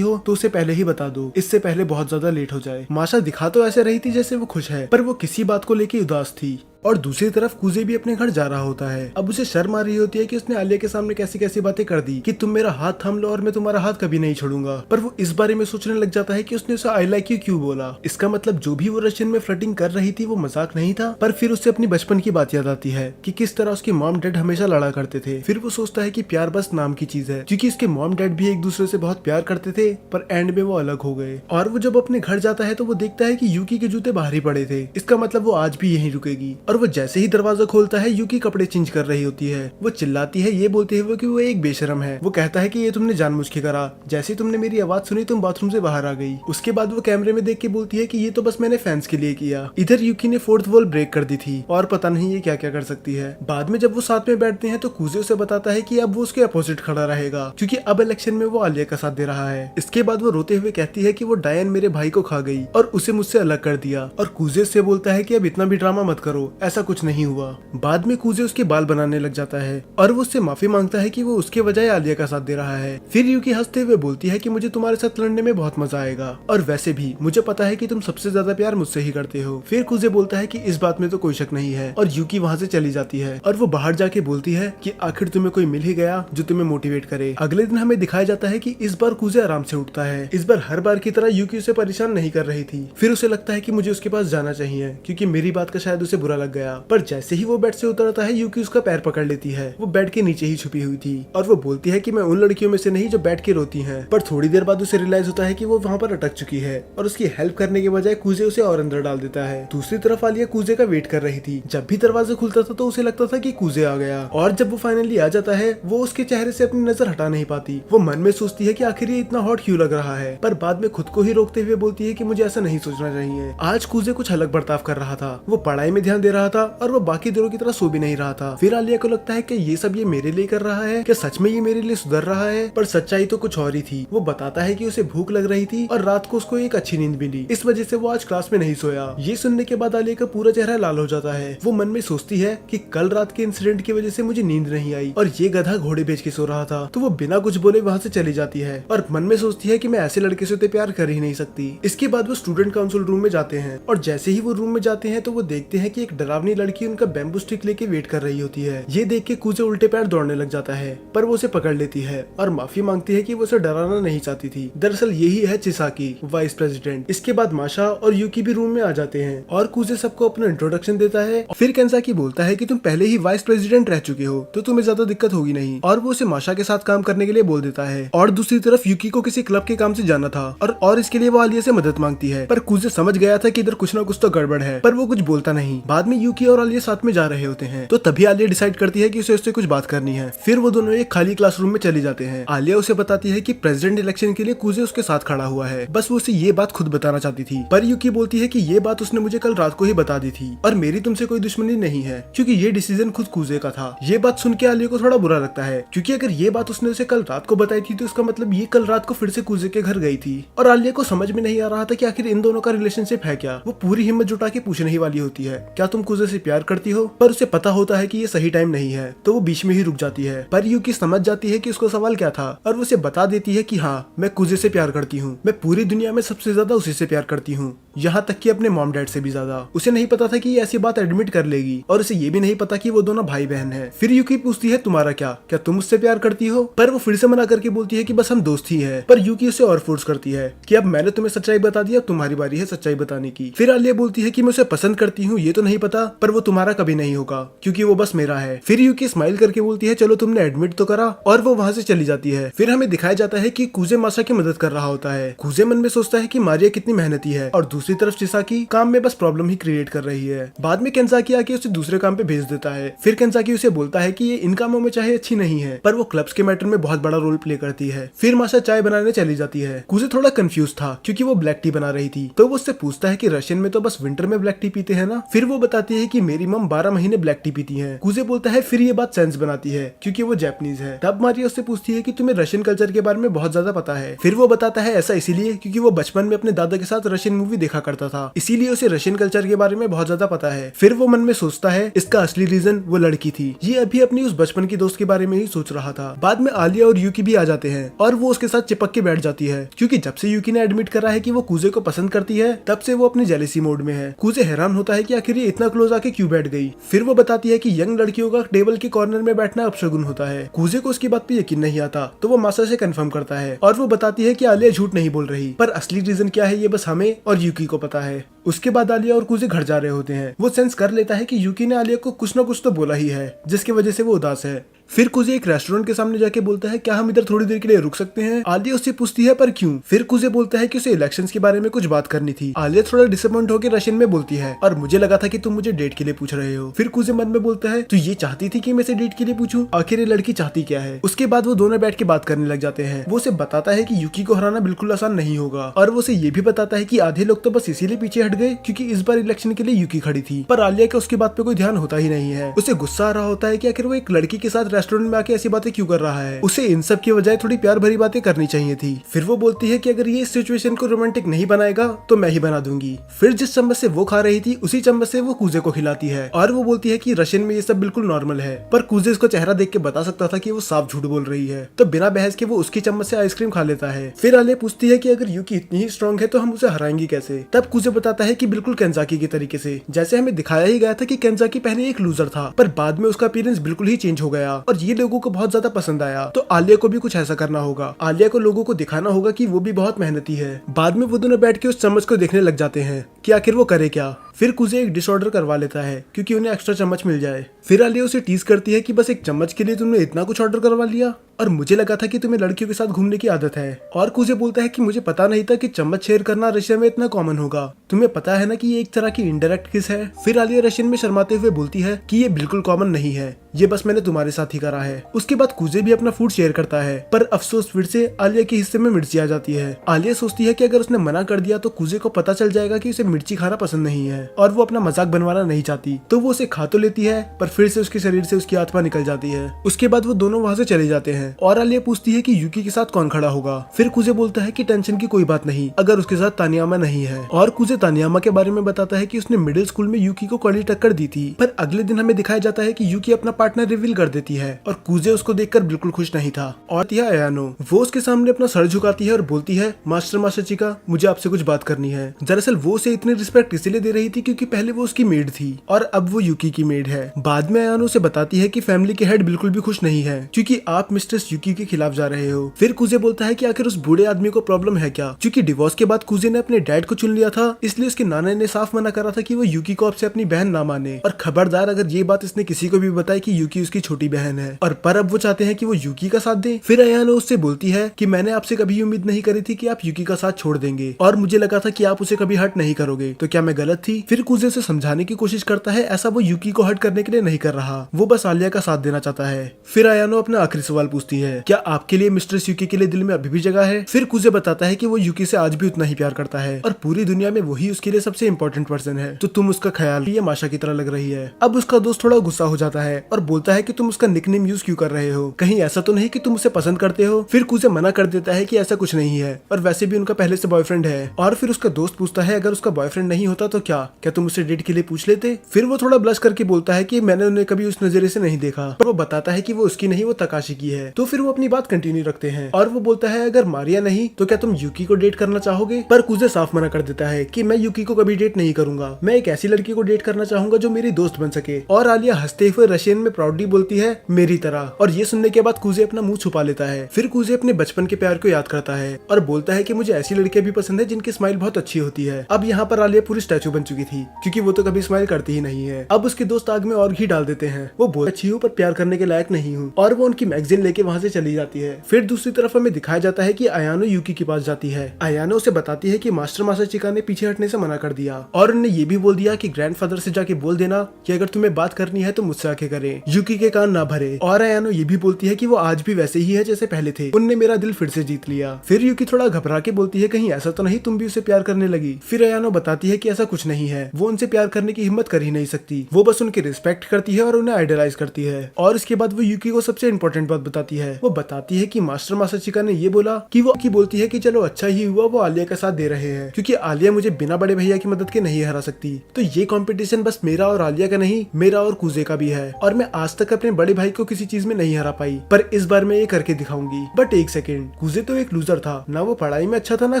हो तो उसे पहले ही बता दो, इससे पहले बहुत ज्यादा लेट हो जाए। माशा दिखा तो ऐसे रही थी जैसे वो खुश है, पर वो किसी बात को लेके उदास थी। और दूसरी तरफ कुजे भी अपने घर जा रहा होता है। अब उसे शर्म आ रही होती है कि उसने आलिया के सामने कैसी कैसी बातें कर दी कि तुम मेरा हाथ थाम लो और मैं तुम्हारा हाथ कभी नहीं छोड़ूंगा, पर वो इस बारे में सोचने लग जाता है कि उसने उसे आई लाइक यू क्यों बोला। इसका मतलब जो भी वो रशियन में फ्लर्टिंग कर रही थी वो मजाक नहीं था। पर फिर उससे अपनी बचपन की बात याद आती है कि किस तरह उसके मॉम डैड हमेशा लड़ा करते थे। फिर वो सोचता है कि प्यार बस नाम की चीज है, क्योंकि उसके मॉम डैड भी एक दूसरे से बहुत प्यार करते थे, पर एंड में वो अलग हो गए। और वो जब अपने घर जाता है तो वो देखता है कि यूकी के जूते बाहर ही पड़े थे, इसका मतलब वो आज भी यहीं रुकेगी। और वो जैसे ही दरवाजा खोलता है यूकी कपड़े चेंज कर रही होती है। वो चिल्लाती है ये बोलते हुए कि वो एक बेशरम है। वो कहता है कि ये तुमने जानबूझ के करा, जैसे तुमने मेरी आवाज सुनी तुम बाथरूम से बाहर आ गई। उसके बाद वो कैमरे में देख के बोलती है कि ये तो बस मैंने फैंस के लिए किया। इधर यूकी ने फोर्थ वॉल ब्रेक कर दी थी और पता नहीं ये क्या क्या कर सकती है। बाद में जब वो साथ में बैठते हैं तो कुजे उसे बताता है कि अब वो उसके अपोजिट खड़ा रहेगा, क्योंकि अब इलेक्शन में वो आलिया का साथ दे रहा है। इसके बाद वो रोते हुए कहती है कि वो डायन मेरे भाई को खा गई और उसे मुझसे अलग कर दिया। और कुजे से बोलता है कि अब इतना भी ड्रामा मत करो, ऐसा कुछ नहीं हुआ। बाद में कुजे उसके बाल बनाने लग जाता है और वो उससे माफी मांगता है कि वो उसके बजाय आलिया का साथ दे रहा है। फिर यूकी हंसते हुए बोलती है कि मुझे तुम्हारे साथ लड़ने में बहुत मजा आएगा, और वैसे भी मुझे पता है कि तुम सबसे ज्यादा प्यार मुझसे ही करते हो। फिर कुजे बोलता है कि इस बात में तो कोई शक नहीं है, और यूकी वहाँ से चली जाती है। और वो बाहर जाके बोलती है कि आखिर तुम्हें कोई मिल ही गया जो तुम्हें मोटिवेट करे। अगले दिन हमें दिखाया जाता है कि इस बार कुजे आराम से उठता है। इस बार हर बार की तरह यूकी उसे परेशान नहीं कर रही थी। फिर उसे लगता है कि मुझे उसके पास जाना चाहिए, क्योंकि मेरी बात का शायद उसे बुरा लग गया। पर जैसे ही वो बेड से उतरता है यूकी उसका पैर पकड़ लेती है। वो बेड के नीचे ही छुपी हुई थी और वो बोलती है कि मैं उन लड़कियों में से नहीं जो बैठ के रोती हैं। पर थोड़ी देर बाद उसे रियलाइज होता है कि वो वहाँ पर अटक चुकी है, और उसकी हेल्प करने के बजाय कुजे उसे और अंदर डाल देता है। दूसरी तरफ आलिया कुजे का वेट कर रही थी। जब भी दरवाजा खुलता था तो उसे लगता था कि कुजे आ गया, और जब वो फाइनली आ जाता है वो उसके चेहरे से अपनी नजर हटा नहीं पाती। वो मन में सोचती है कि आखिर ये इतना हॉट क्यों लग रहा है, पर बाद में खुद को ही रोकते हुए बोलती है कि मुझे ऐसा नहीं सोचना चाहिए। आज कुजे कुछ अलग बर्ताव कर रहा था। वो पढ़ाई में ध्यान दे रहा था और वो बाकी दिनों की तरह सो भी नहीं रहा था। फिर आलिया को लगता है कि ये सब ये मेरे लिए कर रहा है, क्या सच में ये मेरे लिए सुधर रहा है? पर सच्चाई तो कुछ और ही थी। वो बताता है कि उसे भूख लग रही थी और रात को उसको एक अच्छी नींद मिली, इस वजह से वो आज क्लास में नहीं सोया। ये सुनने के बाद आलिया का पूरा चेहरा लाल हो जाता है। वो मन में सोचती है कि कल रात के इंसिडेंट की वजह से मुझे नींद नहीं आई और ये गधा घोड़े बेच के सो रहा था। तो वो बिना कुछ बोले वहाँ से चली जाती है और मन में सोचती है कि मैं ऐसे लड़के से तो प्यार कर ही नहीं सकती। इसके बाद वो स्टूडेंट काउंसिल रूम में जाते हैं, और जैसे ही वो रूम में जाते हैं तो वो देखते हैं कि एक डरावनी लड़की उनका बैम्बू स्टिक लेके वेट कर रही होती है। ये देख के कुजे उल्टे पैर दौड़ने लग जाता है, पर वो उसे पकड़ लेती है और माफी मांगती है कि वो उसे डराना नहीं चाहती थी। दरअसल यही है चिसाकी, वाइस प्रेसिडेंट। इसके बाद माशा और यूकी भी रूम में आ जाते हैं और कुजे सबको अपना इंट्रोडक्शन देता है। फिर केंसाकी बोलता है कि तुम पहले ही वाइस प्रेसिडेंट रह चुके हो तो तुम्हें ज्यादा दिक्कत होगी नहीं, और वो उसे माशा के साथ काम करने के लिए बोल देता है। और दूसरी तरफ यूकी को किसी क्लब के काम से जाना था और इसके लिए वो आलिया से मदद मांगती है, पर कुजे समझ गया था कि इधर कुछ ना कुछ तो गड़बड़ है, पर वो कुछ बोलता नहीं। बाद में यूकी और आलिया साथ में जा रहे होते हैं तो तभी आलिया डिसाइड करती है कि उसे उससे कुछ बात करनी है। फिर वो दोनों एक खाली क्लासरूम में चले जाते हैं। आलिया उसे बताती है कि प्रेसिडेंट इलेक्शन के लिए कुजे उसके साथ खड़ा हुआ है, बस वो उसे ये बात खुद बताना चाहती थी। पर यूकी बोलती है कि ये बात उसने मुझे कल रात को ही बता दी थी और मेरी तुमसे कोई दुश्मनी नहीं है, क्योंकि ये डिसीजन खुद कुजे का था। ये बात सुन के आलिया को थोड़ा बुरा लगता है, क्योंकि अगर ये बात उसने उसे कल रात को बताई थी तो इसका मतलब ये कल रात को फिर से कुजे के घर गई थी। और आलिया को समझ में नहीं आ रहा था कि आखिर इन दोनों का रिलेशनशिप है क्या। वो पूरी हिम्मत जुटा के पूछने ही वाली होती है, क्या तुम कुजे से प्यार करती हो? पर उसे पता होता है कि ये सही टाइम नहीं है, तो वो बीच में ही रुक जाती है। पर यूकी समझ जाती है कि उसको सवाल क्या था और वो उसे बता देती है कि हाँ, मैं कुजे से प्यार करती हूँ। मैं पूरी दुनिया में सबसे ज्यादा उसी से प्यार करती हूँ, यहाँ तक कि अपने मॉम डैड से भी ज्यादा। उसे नहीं पता था कि ये ऐसी बात एडमिट कर लेगी, और उसे ये भी नहीं पता कि वो दोनों भाई बहन हैं। फिर यूकी पूछती है तुम्हारा क्या तुम मुझसे प्यार करती हो? पर वो फिर से मना करके बोलती है कि बस हम दोस्त ही है। पर यूकी उसे और फोर्स करती है कि अब मैंने तुम्हें सच्चाई बता दी, अब तुम्हारी बारी है सच्चाई बताने की। फिर आलिया बोलती है कि मैं उसे पसंद करती हूँ ये तो नहीं पता, पर वो तुम्हारा कभी नहीं होगा क्योंकि वो बस मेरा है। फिर यूकी स्माइल करके बोलती है चलो तुमने एडमिट तो करा, और वो वहाँ से चली जाती है। फिर हमें दिखाया जाता है कि कुजे माशा की मदद कर रहा होता है। कुजे मन में सोचता है कि मारिया कितनी मेहनती है, और दूसरी दूसरी तरफ चिसाकी काम में बस प्रॉब्लम ही क्रिएट कर रही है। बाद में केंजाकी आके उसे दूसरे काम पे भेज देता है। फिर केंजाकी उसे बोलता है कि ये इन कामों में चाहे अच्छी नहीं है पर वो क्लब्स के मैटर में बहुत बड़ा रोल प्ले करती है। फिर माशा चाय बनाने चली जाती है। कुजे थोड़ा कंफ्यूज था क्योंकि वो ब्लैक टी बना रही थी, तो वो उससे पूछता है कि रशियन में तो बस विंटर में ब्लैक टी पीते हैं ना। फिर वो बताती है कि मेरी मम 12 महीने ब्लैक टी पीती है। कुजे बोलता है फिर ये बात सेंस बनाती है क्योंकि वो जापानीज है। तब मारिया उससे पूछती है कि तुम्हें रशियन कल्चर के बारे में बहुत ज्यादा पता है। फिर वो बताता है ऐसा इसीलिए क्योंकि वो बचपन में अपने दादा के साथ रशियन मूवी देखा करता था, इसीलिए उसे रशियन कल्चर के बारे में बहुत ज्यादा पता है। फिर वो मन में सोचता है इसका असली रीजन वो लड़की थी। ये अभी अपनी उस बचपन की दोस्त के बारे में ही सोच रहा था। बाद में आलिया और यूकी भी आ जाते हैं और वो उसके साथ चिपक के बैठ जाती है क्योंकि जब से यूकी ने एडमिट करा है कि वो कुजे को पसंद करती है तब से वो अपनी जेलेसी मोड में है। कुजे हैरान होता है कि आखिर ये इतना क्लोज आके क्यों बैठ गई। फिर वो बताती है कि यंग लड़कियों का टेबल के कॉर्नर में बैठना अपशगुन होता है। कुजे को उसकी बात पे यकीन नहीं आता तो वो मासा से कंफर्म करता है और वो बताती है कि आलिया झूठ नहीं बोल रही, पर असली रीजन क्या है ये बस हमें और यूकी को पता है। उसके बाद आलिया और कुजे घर जा रहे होते हैं। वो सेंस कर लेता है कि यूकी ने आलिया को कुछ न कुछ तो बोला ही है जिसकी वजह से वो उदास है। फिर कुजे एक रेस्टोरेंट के सामने जाके बोलता है क्या हम इधर थोड़ी देर के लिए रुक सकते हैं। आलिया उससे पूछती है पर क्यों। फिर कुजे बोलता है कि उसे इलेक्शंस के बारे में कुछ बात करनी थी। आलिया थोड़ा डिसअपॉइंट होकर रशियन में बोलती है और मुझे लगा था कि तुम मुझे डेट के लिए पूछ रहे हो। फिर कुजे मन में बोलता है तू ये चाहती थी कि मैं इसे डेट के लिए पूछूं, आखिर ये लड़की चाहती क्या है। उसके बाद वो दोनों बैठ के बात करने लग जाते हैं। वो उसे बताता है कि यूकी को हराना बिल्कुल आसान नहीं होगा और वो उसे ये भी बताता है कि आधे लोग तो बस इसीलिए पीछे हट गए क्योंकि इस बार इलेक्शन के लिए यूकी खड़ी थी, पर आलिया का उसकी बात पे कोई ध्यान होता ही नहीं है। उसे गुस्सा आ रहा होता है कि आखिर वो एक लड़की के साथ रेस्टोरेंट में आके ऐसी बातें क्यों कर रहा है। उसे इन सब की बजाय थोड़ी प्यार भरी बातें करनी चाहिए थी। फिर वो बोलती है कि अगर ये इस सिचुएशन को रोमांटिक नहीं बनाएगा तो मैं ही बना दूंगी। फिर जिस चम्मच से वो खा रही थी उसी चम्मच से वो कुजे को खिलाती है और वो बोलती है कि रशियन में ये सब बिल्कुल नॉर्मल है, पर कुजे उसका चेहरा देख के बता सकता था कि वो साफ झूठ बोल रही है, तो बिना बहस के वो उसकी चम्मच से आइसक्रीम खा लेता है। फिर आलिया पूछती है कि अगर यूकी इतनी ही स्ट्रॉन्ग है तो हम उसे हराएंगे कैसे। तब कुजे बताता है कि बिल्कुल केंजाकी के तरीके से, जैसे हमें दिखाया ही गया था कि केंजाकी पहले एक लूजर था पर बाद में उसका अपीयरेंस बिल्कुल ही चेंज हो गया और ये लोगों को बहुत ज्यादा पसंद आया। तो आलिया को भी कुछ ऐसा करना होगा। आलिया को लोगों को दिखाना होगा कि वो भी बहुत मेहनती है। बाद में वो दोनों बैठ के उस चम्मच को देखने लग जाते हैं कि आखिर वो करे क्या। फिर कुजे एक डिश ऑर्डर करवा लेता है क्योंकि उन्हें एक्स्ट्रा चम्मच मिल जाए। फिर आलिया उसे टीज करती है कि बस एक चम्मच के लिए तुमने इतना कुछ ऑर्डर करवा लिया और मुझे लगा था कि तुम्हें लड़कियों के साथ घूमने की आदत है। और कुजे बोलता है कि मुझे पता नहीं था कि चम्मच शेयर करना रशिया में इतना कॉमन होगा। तुम्हें पता है ना कि ये एक तरह की इनडायरेक्ट किस है। फिर आलिया रशियन में शर्माते हुए बोलती है कि ये बिल्कुल कॉमन नहीं है, ये बस मैंने तुम्हारे साथ ही करा है। उसके बाद कुजे भी अपना फूड शेयर करता है पर अफसोस फिर से आलिया के हिस्से में मिर्ची आ जाती है। आलिया सोचती है कि अगर उसने मना कर दिया तो कुजे को पता चल जाएगा कि उसे मिर्ची खाना पसंद नहीं है और वो अपना मजाक बनवाना नहीं चाहती, तो वो उसे खा तो लेती है पर फिर से उसके शरीर से उसकी आत्मा निकल जाती है। उसके बाद वो दोनों वहाँ से चले जाते हैं और आलिया पूछती है कि यूकी के साथ कौन खड़ा होगा। फिर कुजे बोलता है कि टेंशन की कोई बात नहीं अगर उसके साथ तानियामा नहीं है। और कुजे तानियामा के बारे में बताता है कि उसने मिडिल स्कूल में यूकी को कड़ी टक्कर दी थी, पर अगले दिन हमें दिखाया जाता है कि यूकी अपना पार्टनर रिवील कर देती है और कुजे उसको देखकर बिल्कुल खुश नहीं था। और अयानो वो उसके सामने अपना सर झुकाती है और बोलती है मास्टर मासाचिका मुझे आपसे कुछ बात करनी है। दरअसल वो उसे इतनी रिस्पेक्ट इसलिए दे रही थी क्योंकि पहले वो उसकी मेड थी और अब वो यूकी की मेड है। बाद में अयानो से बताती है कि फैमिली के हेड बिल्कुल भी खुश नहीं है क्योंकि आप मिस्ट्रेस यूकी के खिलाफ जा रहे हो। फिर कुजे बोलता है कि आखिर उस बूढ़े आदमी को प्रॉब्लम है क्या, क्योंकि डिवोर्स के बाद कुजे ने अपने डैड को चुन लिया था, इसलिए उसके नाना ने साफ मना करा था कि वो यूकी को आपसे अपनी बहन ना माने और खबरदार अगर ये बात इसने किसी को भी बताई कि यूकी उसकी छोटी बहन है। और पर अब वो चाहते हैं कि वो यूकी का साथ दे। फिर अयानो उससे बोलती है कि मैंने आपसे कभी उम्मीद नहीं करी थी कि आप यूकी का साथ छोड़ देंगे और मुझे लगा था कि आप उसे कभी हर्ट नहीं करोगे, तो क्या मैं गलत थी। फिर कुजे उसे समझाने की कोशिश करता है ऐसा वो यूकी को हर्ट करने के लिए नहीं कर रहा, वो बस आलिया का साथ देना चाहता है। फिर अयानो अपना आखिरी सवाल पूछती है क्या आपके लिए मिस्ट्रेस यूकी के लिए दिल में अभी भी जगह है। फिर कुजे बताता है कि वो यूकी से आज भी उतना ही प्यार करता है और पूरी दुनिया में वही उसके लिए सबसे इम्पोर्टेंट पर्सन है, तो तुम उसका ख्याल ये माशा की तरह लग रही है। अब उसका दोस्त थोड़ा गुस्सा हो जाता है और बोलता है कि तुम उसका निकनेम यूज क्यों कर रहे हो, कहीं ऐसा तो नहीं कि तुम उसे पसंद करते हो। फिर कुजे मना कर देता है कि ऐसा कुछ नहीं है और वैसे भी उनका पहले से बॉयफ्रेंड है। और फिर उसका दोस्त पूछता है अगर उसका बॉयफ्रेंड नहीं होता तो क्या तुम उसे डेट के लिए पूछ लेते। फिर वो थोड़ा ब्लश करके बोलता है कि मैंने उन्हें कभी उस नजरिए से नहीं देखा, पर वो बताता है कि वो उसकी नहीं वो तकाशी की है। तो फिर वो अपनी बात कंटिन्यू रखते हैं और वो बोलता है अगर मारिया नहीं तो क्या तुम यूकी को डेट करना चाहोगे। पर कुजे साफ मना कर देता है कि मैं यूकी को कभी डेट नहीं करूंगा, मैं एक ऐसी लड़की को डेट करना चाहूंगा जो मेरी दोस्त बन सके। और आलिया हंसते हुए रशियन में प्राउडली बोलती है मेरी तरह। और ये सुनने के बाद कुजे अपना मुंह छुपा लेता है। फिर कुजे अपने बचपन के प्यार को याद करता है और बोलता है कि मुझे ऐसी लड़कियां भी पसंद है जिनकी स्माइल बहुत अच्छी होती है। अब यहाँ पर आलिया पूरी स्टैचू बन चुकी चुकी थी क्योंकि वो तो कभी स्माइल करती ही नहीं है। अब उसके दोस्त आग में और घी डाल देते हैं। वो बहुत अच्छी हूँ पर प्यार करने के लायक नहीं हूँ, और वो उनकी मैगजीन लेके वहाँ से चली जाती है। फिर दूसरी तरफ हमें दिखाया जाता है कि अयानो यूकी के पास जाती है। अयानो उसे बताती है कि मास्टर मासाचिका ने पीछे हटने से मना कर दिया और उन्हें ये भी बोल दिया कि ग्रैंडफादर से जाके बोल देना कि अगर तुम्हें बात करनी है तो मुझसे आके करें, यूकी के कान ना भरे। और अयानो ये भी बोलती है कि वो आज भी वैसे ही है जैसे पहले थे, उनने मेरा दिल फिर से जीत लिया। फिर यूकी थोड़ा घबरा के बोलती है कहीं ऐसा तो नहीं तुम भी उसे प्यार करने लगी। फिर अयानो बताती है कि ऐसा कुछ नहीं है, वो उनसे प्यार करने की हिम्मत कर ही नहीं सकती, वो बस उनकी रिस्पेक्ट करती है और उन्हें आइडलाइज करती है। और इसके बाद वो यूकी को सबसे इंपॉर्टेंट बात बताती है। वो बताती है कि मास्टर मासाचिका ने ये बोला कि वो की बोलती है कि चलो अच्छा ही हुआ वो आलिया का साथ दे रहे हैं, क्योंकि आलिया मुझे बिना बड़े भैया की मदद के नहीं हरा सकती। तो ये कंपटीशन बस मेरा और आलिया का नहीं, मेरा और कुजे का भी है, और मैं आज तक अपने बड़े भाई को किसी चीज में नहीं हरा पाई, पर इस बार मैं ये करके दिखाऊंगी। बट एक सेकेंड, कुजे तो एक लूजर था ना, वो पढ़ाई में अच्छा था ना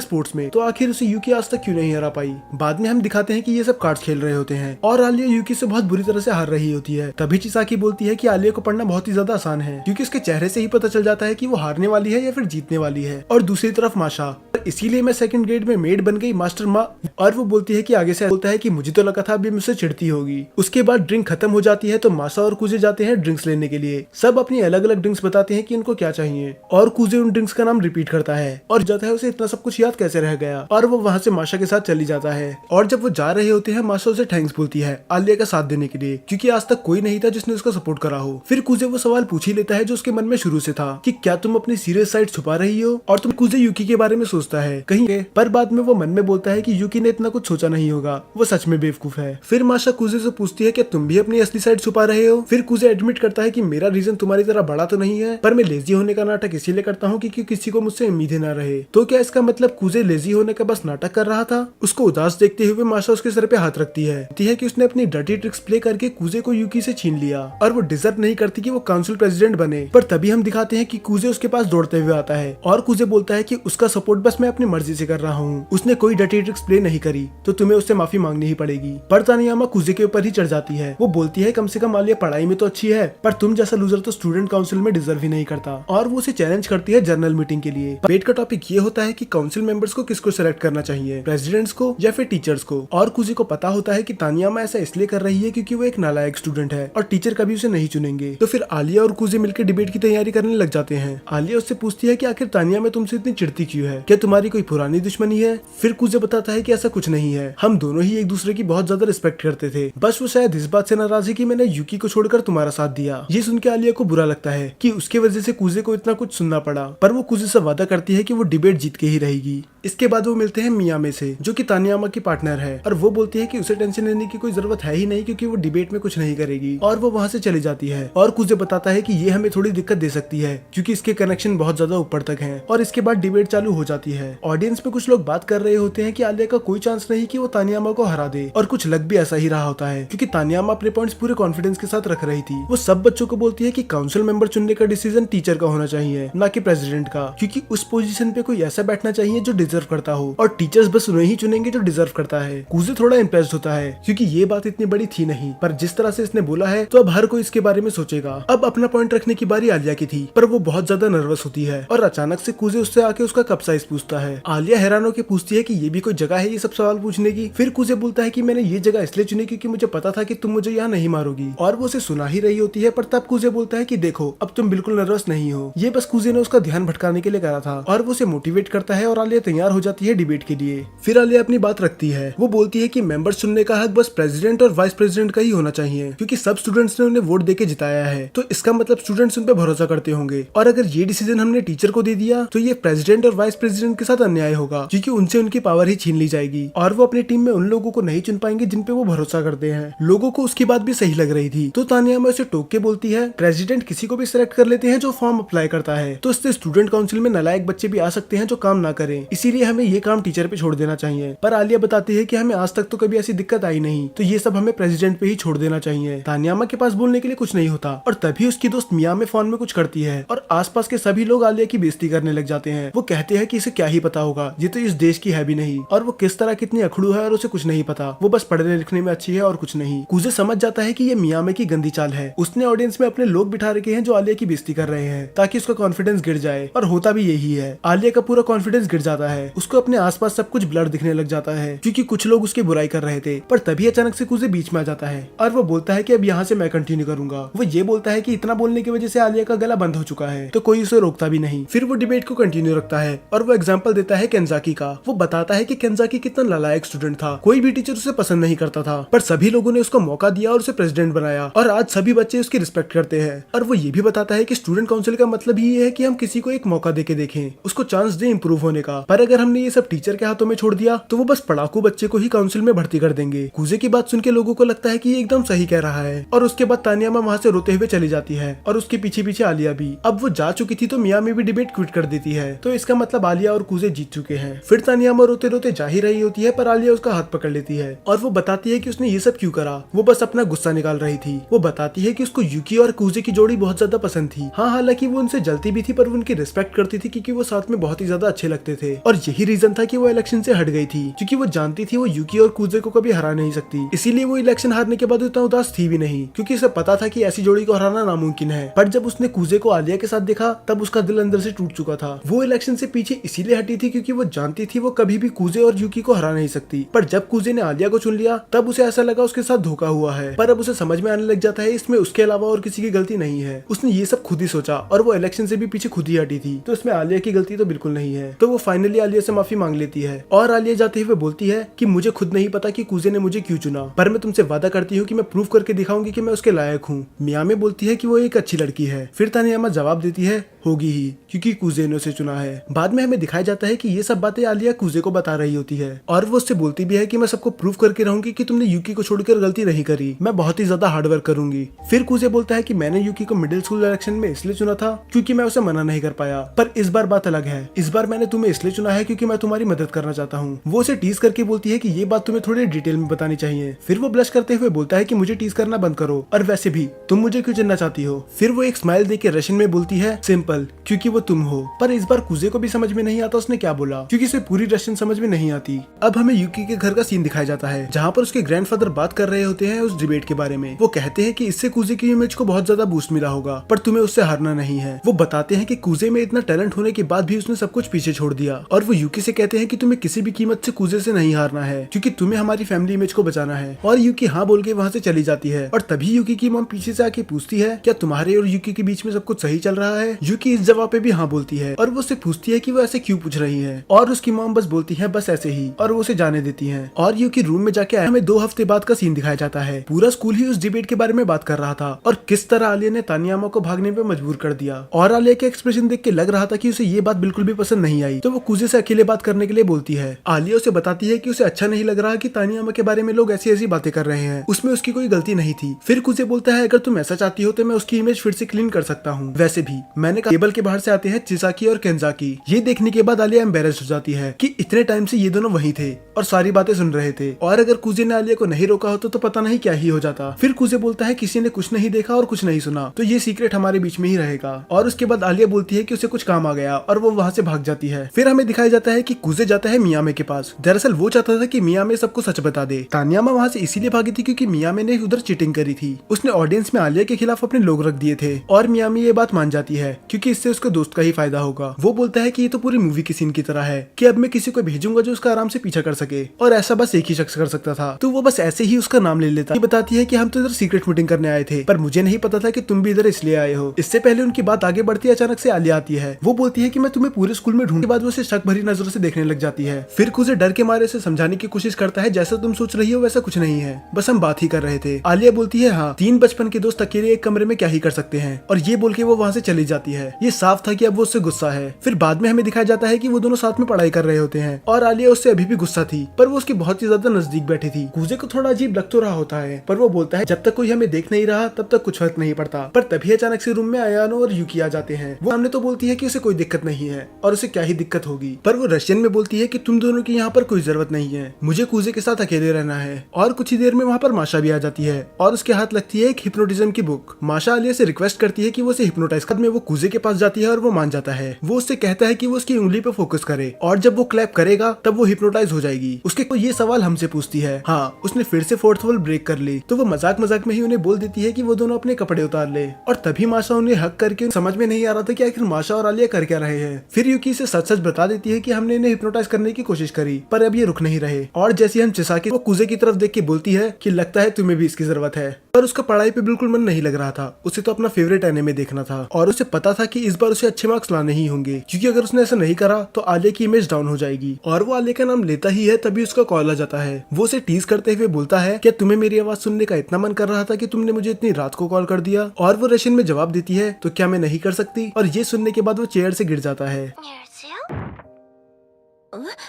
स्पोर्ट्स में, तो आखिर उसे यूकी आज तक क्यों नहीं हरा पाई। बाद में हम दिखाते हैं कि ये सब कार्ड्स खेल रहे होते हैं और आलिया यूकी से बहुत बुरी तरह से हार रही होती है। तभी चिसाकी बोलती है कि आलिया को पढ़ना बहुत ही ज्यादा आसान है, क्योंकि उसके चेहरे से ही पता चल जाता है कि वो हारने वाली है या फिर जीतने वाली है। और दूसरी तरफ माशा, इसीलिए मैं सेकंड ग्रेड में मेड बन गई मास्टर माँ। और वो बोलती है कि आगे से बोलता है कि मुझे तो लगा था अभी मुझसे चिढ़ती होगी। उसके बाद ड्रिंक खत्म हो जाती है तो मासा और कुजे जाते हैं ड्रिंक्स लेने के लिए। सब अपनी अलग अलग ड्रिंक्स बताते हैं कि उनको क्या चाहिए, और कुजे उन ड्रिंक्स का नाम रिपीट करता है और जाता है उसे इतना सब कुछ याद कैसे रह गया। और वो वहाँ से माशा के साथ चली जाता है। और जब वो जा रहे होते हैं माशा उसे थैंक्स बोलती है आलिया का साथ देने के लिए, क्योंकि आज तक कोई नहीं था जिसने उसका सपोर्ट करा हो। फिर कुजे वो सवाल पूछ ही लेता है जो उसके मन में शुरू से था कि क्या तुम अपनी सीरियस साइड छुपा रही हो। और तुम कुजे यूकी के बारे में सोचता है कहीं, पर बाद में वो मन में बोलता है कि यूकी ने इतना कुछ सोचा नहीं होगा, वो सच में बेवकूफ है। फिर माशा कुजे से पूछती है कि तुम भी अपनी असली साइड छुपा रहे हो। फिर कुजे एडमिट करता है कि मेरा रीजन तुम्हारी तरह बड़ा तो नहीं है, पर मैं लेजी होने का नाटक इसीलिए करता हूँ क्योंकि किसी को मुझसे उम्मीदें ना रहे। तो क्या इसका मतलब कुजे लेजी होने का बस नाटक कर रहा था। उसको उदास देखते हुए माशा उसके सर पे हाथ रखती है कि उसने अपनी डर्टी ट्रिक्स प्ले करके कुजे को यूकी से छीन लिया और वो डिजर्व नहीं करती कि वो काउंसिल प्रेसिडेंट बने। पर तभी हम दिखाते हैं कि कुजे उसके पास दौड़ते हुए आता है और कुजे बोलता है कि उसका सपोर्ट बस मैं अपनी मर्जी से कर रहा हूँ, उसने कोई डर्टी ट्रिक्स प्ले नहीं करी तो तुम्हें उससे माफी मांगनी ही पड़ेगी। पर तानियामा कुजे के ऊपर ही चढ़ जाती है। वो बोलती है कम से कम आलिया पढ़ाई में तो अच्छी है, पर तुम जैसा लूजर तो स्टूडेंट काउंसिल में डिजर्व ही नहीं करता। और वो उसे चैलेंज करती है जर्नल मीटिंग के लिए। डिबेट का टॉपिक ये होता है कि काउंसिल मेंबर्स को किसको सेलेक्ट करना चाहिए, प्रेसिडेंट्स को या फिर टीचर्स को। और कुजे को पता होता है कि तानियामा ऐसा इसलिए कर रही है क्योंकि वो एक नालायक स्टूडेंट है और टीचर कभी उसे नहीं चुनेंगे। तो फिर आलिया और कुजे मिलकर डिबेट की तैयारी करने लग जाते हैं। आलिया उससे पूछती है कि आखिर तानियामा तुमसे इतनी चिढ़ती क्यों है, क्या तुम्हारी कोई पुरानी दुश्मनी है। फिर कुजे बताता है कि ऐसा कुछ नहीं है, हम दोनों ही एक दूसरे की बहुत ज्यादा रिस्पेक्ट करते थे, बस वो शायद इस बात से नाराज है कि मैंने यूकी को छोड़कर तुम्हारा साथ दिया। ये सुन के आलिया को बुरा लगता है कि उसके वजह से कुजे को इतना कुछ सुनना पड़ा, पर वो कुजे से वादा करती है कि वो डिबेट जीत के ही रहेगी। इसके बाद वो मिलते हैं मियामे से जो कि तानियामा की पार्टनर है, और वो बोलती है कि उसे टेंशन लेने की कोई जरूरत है ही नहीं क्योंकि वो डिबेट में कुछ नहीं करेगी। और वो वहाँ से चली जाती है। और कुजे बताता है कि ये हमें थोड़ी दिक्कत दे सकती है क्योंकि इसके कनेक्शन बहुत ज्यादा ऊपर तक हैं। और इसके बाद डिबेट चालू हो जाती है। ऑडियंस में कुछ लोग बात कर रहे होते हैं कि आलिया का कोई चांस नहीं कि वो तानियामा को हरा दे, और कुछ लग भी ऐसा ही रहा होता है क्योंकि तानियामा अपने पॉइंट्स पूरे कॉन्फिडेंस के साथ रख रही थी। वो सब बच्चों को बोलती है कि काउंसिल मेंबर चुनने का डिसीजन टीचर का होना चाहिए ना कि प्रेसिडेंट का, क्योंकि उस पोजीशन पे कोई ऐसा बैठना चाहिए जो डिजर्व करता हो, और टीचर्स बस उन्हें ही चुनेंगे जो डिजर्व करता है। कुजे थोड़ा इम्प्रेस्ड होता है क्योंकि ये बात इतनी बड़ी थी नहीं, पर जिस तरह से इसने बोला है तो अब हर कोई इसके बारे में सोचेगा। अब अपना पॉइंट रखने की बारी आलिया की थी, पर वो बहुत ज्यादा नर्वस होती है और अचानक से कुजे उससे आके उसका कप साइज पूछता है। आलिया हैरान होकर पूछती है कि ये भी कोई जगह है ये सब सवाल पूछने की। फिर कुजे बोलता है कि मैंने ये जगह इसलिए चुनी क्योंकि मुझे पता था कि तुम मुझे यहाँ नहीं मारोगी, और वो उसे सुना ही रही होती है। पर तब कुजे बोलता है कि देखो अब तुम बिल्कुल नर्वस नहीं हो, ये बस कुजे ने उसका ध्यान भटकाने के लिए करा था। और वो उसे मोटिवेट करता है और आलिया तैयार हो जाती है डिबेट के लिए। फिर आलिया अपनी बात रखती है। वो बोलती है कि मेंबर्स चुनने का हक बस प्रेसिडेंट और वाइस प्रेसिडेंट का ही होना चाहिए क्योंकि सब स्टूडेंट्स ने उन्हें वोट देके जिताया है, तो इसका मतलब स्टूडेंट्स उन पे भरोसा करते होंगे। और अगर ये डिसीजन हमने टीचर को दे दिया तो ये प्रेसिडेंट और वाइस प्रेसिडेंट के साथ अन्याय होगा क्योंकि उनसे उनकी पावर ही छीन ली जाएगी, और वो अपनी टीम में उन लोगों को नहीं चुन पाएंगे जिन पे वो भरोसा करते हैं। लोगों को उसकी बात भी सही लग रही थी, तो तानियामा उसे टोक के बोलती है प्रेसिडेंट किसी को भी सिलेक्ट कर लेते हैं जो फॉर्म अप्लाई करता है, तो इससे स्टूडेंट काउंसिल में नालायक बच्चे भी आ सकते हैं जो काम ना करें, इसीलिए हमें ये काम टीचर पे छोड़ देना चाहिए। पर आलिया बताती है कि हमें आज तक तो कभी ऐसी दिक्कत आई नहीं, तो ये सब हमें प्रेसिडेंट पे ही छोड़ देना चाहिए। तानियामा के पास बोलने के लिए कुछ नहीं होता, और तभी उसकी दोस्त मिया में फोन में कुछ करती है और आसपास के सभी लोग आलिया की बेइज्जती करने लग जाते हैं। वो कहते हैं कि इसे क्या ही पता होगा, ये तो इस देश की है भी नहीं, और वो किस तरह कितनी अखड़ू है और उसे कुछ नहीं पता, वो बस पढ़ने लिखने में अच्छी है और कुछ नहीं। कुजे समझ जाता है कि ये मियामे की गंदी चाल है। उसने ऑडियंस में अपने लोग बिठा रखे हैं जो आलिया की बेइज्जती कर रहे हैं ताकि उसका कॉन्फिडेंस गिर जाए, और होता भी यही है। आलिया का पूरा कॉन्फिडेंस गिर जाता है, उसको अपने आसपास सब कुछ ब्लर दिखने लग जाता है क्योंकि कुछ लोग उसकी बुराई कर रहे थे। पर तभी अचानक से कुजे बीच में आ जाता है और वो बोलता है कि अब यहाँ से मैं कंटिन्यू करूंगा। वो ये बोलता है कि इतना बोलने की वजह से आलिया का गला बंद हो चुका है, तो कोई उसे रोकता भी नहीं। फिर वो डिबेट को कंटिन्यू रखता है और वो एग्जाम्पल देता है केंजाकी का। वो बताता है कि केंजाकी कितना नालायक स्टूडेंट था, कोई भी टीचर उसे पसंद नहीं करता था, पर सभी लोगों ने उसको मौका दिया और उसे प्रेसिडेंट बनाया, और आज सभी बच्चे उसकी रिस्पेक्ट करते हैं। और वो ये भी बताता है कि स्टूडेंट काउंसिल का मतलब ही ये है कि हम किसी को एक मौका देके देखें, उसको चांस दे इम्प्रूव होने का। पर अगर हमने ये सब टीचर के हाथों में छोड़ दिया तो वो बस पढ़ाकू बच्चे को ही काउंसिल में भर्ती कर देंगे। कुजे की बात सुन के लोगों को लगता है कि ये एकदम सही कह रहा है, और उसके बाद तानियामा वहाँ से रोते हुए चली जाती है और उसके पीछे पीछे आलिया भी। अब वो जा चुकी थी तो मियामी भी डिबेट क्विट कर देती है, तो इसका मतलब आलिया और कुजे जीत चुके हैं। फिर तानियामा रोते रोते जा ही रही होती है, पर आलिया उसका हाथ पकड़ लेती है और वो बताती है कि उसने ये सब क्यों करा, वो बस अपना गुस्सा निकाल रही थी। वो बताती है कि उसको यूकी और कुजे की जोड़ी बहुत ज्यादा पसंद थी। हाँ, हालांकि वो उनसे जलती भी थी, पर वो उनकी रिस्पेक्ट करती थी क्योंकि वो साथ में बहुत ही ज्यादा अच्छे लगते थे। और यही रीजन था कि वो इलेक्शन से हट गई थी, क्योंकि वो जानती थी वो यूकी और कुजे को कभी हरा नहीं सकती। इसीलिए वो इलेक्शन हारने के बाद उतना उदास थी भी नहीं, क्योंकि उसे पता था कि ऐसी जोड़ी को हराना नामुमकिन है। पर जब उसने कुजे को आलिया के साथ देखा तब उसका दिल अंदर से टूट चुका था। वो इलेक्शन से पीछे इसीलिए हटी थी क्योंकि वो जानती थी वो कभी भी कुजे और यूकी को हरा नहीं सकती। पर जब कुजे ने आलिया को चुन लिया तब उसे ऐसा लगा उसके साथ धोखा हुआ है। पर अब उसे समझ में आने लग जाता है इसमें उसके अलावा और किसी की गलती नहीं है। उसने ये सब खुद ही सोचा और वो इलेक्शन से भी पीछे खुद ही हटी थी, तो इसमें आलिया की गलती तो बिल्कुल नहीं है। तो वो फाइनली आलिया से माफी मांग लेती है और आलिया जाते हुए बोलती है कि मुझे खुद नहीं पता कि कुजे ने मुझे क्यों चुना, पर मैं तुमसे वादा करती हूँ कि मैं प्रूव करके दिखाऊंगी कि मैं उसके लायक हूँ। मियामे बोलती है कि वो एक अच्छी लड़की है। फिर तानियामा जवाब देती है होगी ही, क्योंकि कुजे ने उसे चुना है। बाद में हमें दिखाया जाता है कि ये सब बातें आलिया कुजे को बता रही होती है और वो उससे बोलती भी है कि मैं सबको प्रूव करके रहूंगी कि तुमने यूकी को छोड़कर गलती नहीं करी, मैं बहुत ही ज्यादा हार्डवर्क करूंगी। फिर कुजे बोलता है कि मैंने यूकी को मिडिल स्कूल इलेक्शन में इसलिए चुना था क्योंकि मैं उसे मना नहीं कर पाया, पर इस बार बात अलग है, इस बार मैंने तुम्हें इसलिए चुना है क्योंकि मैं तुम्हारी मदद करना चाहता हूँ। वो उसे टीज करके बोलती है कि ये बात तुम्हें थोड़ी डिटेल में बतानी चाहिए। फिर वो ब्लश करते हुए बोलता है कि मुझे टीज करना बंद करो, और वैसे भी तुम मुझे क्यों चुनना चाहती हो। फिर वो एक स्माइल देके रशियन में बोलती है सिंपल, क्योंकि वो तुम हो। पर इस बार कुजे को भी समझ में नहीं आता उसने क्या बोला, क्योंकि इसे पूरी रशियन समझ में नहीं आती। अब हमें यूकी के घर का सीन दिखाया जाता है जहाँ पर उसके ग्रैंडफादर बात कर रहे होते हैं उस डिबेट के बारे में। वो कहते हैं कि इससे कुजे की इमेज को बहुत ज्यादा बूस्ट मिला होगा, पर तुम्हें उससे हारना नहीं है। वो बताते हैं कि कुजे में इतना टैलेंट होने के बाद भी उसने सब कुछ पीछे छोड़ दिया, और वो यूकी से कहते हैं कि तुम्हें किसी भी कीमत से कुजे से नहीं हारना है, क्योंकि तुम्हें हमारी फैमिली इमेज को बचाना है। और यूकी हाँ बोल के वहाँ से चली जाती है, और तभी यूकी की मॉम पीछे से आके पूछती है क्या तुम्हारे और यूकी के बीच में सब कुछ सही चल रहा है। यूकी इस जवाब पे भी हाँ बोलती है, और वो उससे पूछती है कि वो ऐसे क्यों पूछ रही है, और उसकी मॉम बस बोलती है बस ऐसे ही, और वो उसे जाने देती है। और यूकी रूम में जाके हमें 2 हफ्ते बाद का सीन दिखाया जाता है। पूरा स्कूल ही उस डिबेट के बारे में बात कर रहा था और किस तरह आलिया ने तानियामा को भागने पे मजबूर कर दिया, और आलिया के एक्सप्रेशन देख के लग रहा था कि उसे ये बात बिल्कुल भी पसंद नहीं आई। तो वो कुजे से अकेले बात करने के लिए बोलती है। आलिया उसे बताती है कि उसे अच्छा नहीं लग रहा कि तानियामा के बारे में लोग ऐसी ऐसी बातें कर रहे हैं, उसमें उसकी कोई गलती नहीं थी। फिर कुजे बोलता है अगर तुम ऐसा चाहती हो तो मैं उसकी इमेज फिर से क्लीन कर सकता हूँ। वैसे भी मैंने कहा टेबल के बाहर से आते हैं चिसाकी और केंजाकी। ये देखने के बाद आलिया एम्बेरेस्ड हो जाती है कि इतने टाइम से ये दोनों वहीं थे और सारी बातें सुन रहे थे, और अगर कुजे ने आलिया को नहीं रोका होता तो पता नहीं क्या ही हो जाता। फिर कुजे बोलता है किसी ने कुछ नहीं देखा और कुछ नहीं सुना, तो ये सीक्रेट हमारे बीच में ही रहेगा। और उसके बाद आलिया बोलती है कि उसे कुछ काम आ गया और वो वहाँ से भाग जाती है। फिर हमें दिखाया जाता है कि कुजे जाता है मियामे के पास। दरअसल वो चाहता था कि मियामे सबको सच बता दे। तानियामा वहाँ से इसीलिए भागी थी क्योंकि मियामे ने उधर चीटिंग करी थी। उसने ऑडियंस में आलिया के खिलाफ अपने लोग रख दिए थे, और मियामी ये बात मान जाती है क्योंकि इससे उसके दोस्त का ही फायदा होगा। वो बोलता है कि ये तो पूरी मूवी की सीन की तरह है कि अब मैं किसी को भेजूंगा जो उसका आराम से पीछा कर सके, और ऐसा बस एक ही शख्स कर सकता था, तो वो बस ऐसे ही उसका नाम ले लेता। ये बताती है कि हम तो इधर सीक्रेट मीटिंग करने आए थे, पर मुझे नहीं पता था कि तुम भी इधर इसलिए आए हो। इससे पहले उनकी बात आगे बढ़ती है, अचानक से आलिया आती है। वो बोलती है कि मैं तुम्हें पूरे स्कूल में ढूंढने के बाद वो उसे शक भरी नजरों से देखने लग जाती है। फिर कुजे डर के मारे से समझाने की कोशिश करता है जैसा तुम सोच रही हो वैसा कुछ नहीं है, बस हम बात ही कर रहे थे। आलिया बोलती है हाँ, 3 बचपन के दोस्त अकेले एक कमरे में क्या ही कर सकते हैं, और ये बोल के वो वहाँ से चली जाती है। ये साफ था कि अब वो उससे गुस्सा है। फिर बाद में हमें दिखाया जाता है कि वो दोनों साथ में पढ़ाई कर रहे होते हैं, और आलिया उससे अभी भी गुस्सा थी, पर वो उसके बहुत ही ज्यादा नजदीक बैठी थी। कुजे को थोड़ा अजीब लग तो रहा होता है, पर वो बोलता है जब तक कोई हमें देख नहीं रहा तब तक कुछ फर्क नहीं पड़ता। पर तभी अचानक से रूम में अयानो और यूकी आ जाते हैं। वो सामने तो बोलती है कि उसे कोई दिक्कत नहीं है और उसे क्या ही दिक्कत होगी, पर वो रशियन में बोलती है कि तुम दोनों की यहाँ पर कोई जरूरत नहीं है, मुझे कुजे के साथ अकेले रहना है। और कुछ ही देर में वहाँ पर माशा भी आ जाती है और उसके हाथ लगती है एक हिप्नोटिज्म की बुक। माशा आलिया से रिक्वेस्ट करती है कि वो उसे हिप्नोटाइज कर। में वो कुजे के पास जाती है और वो मान जाता है। वो उससे कहता है कि वो उसकी उंगली उंगली पे फोकस करे और जब वो क्लैप करेगा तब वो हिप्नोटाइज हो जाएगी। उसके को ये सवाल हमसे पूछती है। हाँ, उसने फिर से फोर्थ वॉल ब्रेक कर ली तो वो मजाक मजाक में ही उन्हें बोल देती है कि वो दोनों अपने कपड़े उतार ले। और तभी माशा उन्हें हक करके समझ में नहीं आ रहा था कि आखिर माशा और आलिया कर क्या रहे हैं। फिर यूकी से सच सच बता देती है कि हमने इन्हें हिप्नोटाइज करने की कोशिश करी पर अब ये रुक नहीं रहे। और जैसे हम चिसाकी वो कुजे की तरफ देख के बोलती है कि लगता है तुम्हें भी इसकी जरूरत है। पर उसका पढ़ाई पे बिल्कुल मन नहीं लग रहा था। उसे तो अपना फेवरेट एनिमे देखना था और उसे पता था कि इस बार उसे अच्छे मार्क्स लाने ही होंगे, क्योंकि अगर उसने ऐसा नहीं करा तो आलिया की इमेज डाउन हो जाएगी। और वो आलिया का नाम लेता ही है तभी उसका कॉल आ जाता है। वो उसे टीज करते हुए बोलता है क्या तुम्हें मेरी आवाज सुनने का इतना मन कर रहा था कि तुमने मुझे इतनी रात को कॉल कर दिया। और वो रशियन में जवाब देती है तो क्या मैं नहीं कर सकती। और ये सुनने के बाद वो चेयर से गिर जाता है।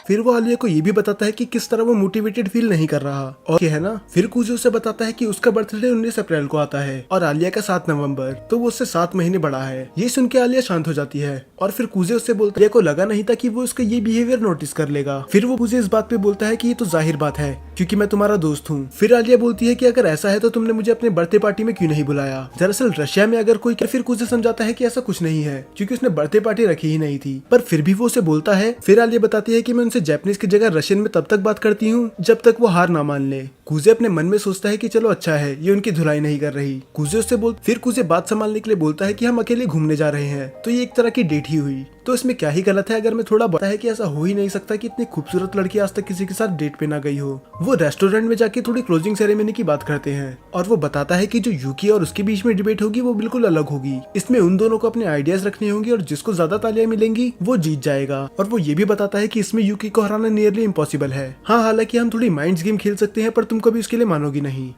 फिर वो आलिया को ये भी बताता है कि किस तरह वो मोटिवेटेड फील नहीं कर रहा। और है ना, फिर कुजे उसे बताता है कि उसका बर्थडे 19 अप्रैल को आता है और आलिया का 7 नवंबर, तो वो उससे 7 महीने बड़ा है। ये सुन के आलिया शांत हो जाती है। और फिर कुजे उससे बोलता है आलिया को लगा नहीं था कि वो उसका ये बिहेवियर नोटिस कर लेगा। फिर वो कुजे इस बात पे बोलता है कि ये तो जाहिर बात है क्योंकि मैं तुम्हारा दोस्त हूँ। फिर आलिया बोलती है कि अगर ऐसा है तो तुमने मुझे अपने बर्थडे पार्टी में क्यों नहीं बुलाया। दरअसल रशिया में अगर कोई, फिर कुजे समझाता है कि ऐसा कुछ नहीं है क्योंकि उसने बर्थडे पार्टी रखी ही नहीं थी। पर फिर भी वो उसे बोलता है। फिर आलिया बताती है कि मैं उनसे जापानीज की जगह रशियन में तब तक बात करती हूँ जब तक वो हार ना मान ले। कुजे अपने मन में सोचता है कि चलो अच्छा है ये उनकी धुलाई नहीं कर रही। कुजे उससे फिर कुजे बात संभालने के लिए बोलता है कि हम अकेले घूमने जा रहे हैं तो ये एक तरह की डेट ही हुई। तो इसमें क्या ही गलत है अगर मैं थोड़ा बताया कि ऐसा हो ही नहीं सकता कि इतनी खूबसूरत लड़की आज तक किसी के साथ डेट पे ना गई हो। वो रेस्टोरेंट में जाके थोड़ी क्लोजिंग सेरेमनी की बात करते हैं और वो बताता है कि जो यूकी और उसके बीच में डिबेट होगी वो बिल्कुल अलग होगी। इसमें उन दोनों को अपने आइडियाज रखने होंगे और जिसको ज्यादा तालियां मिलेंगी वो जीत जाएगा। और वो ये भी बताता है कि इसमें यूकी को हराना नियरली इम्पॉसिबल है। हाँ, हालांकि हम थोड़ी माइंड्स गेम खेल सकते हैं पर तुम कभी उसके लिए मानोगी नहीं।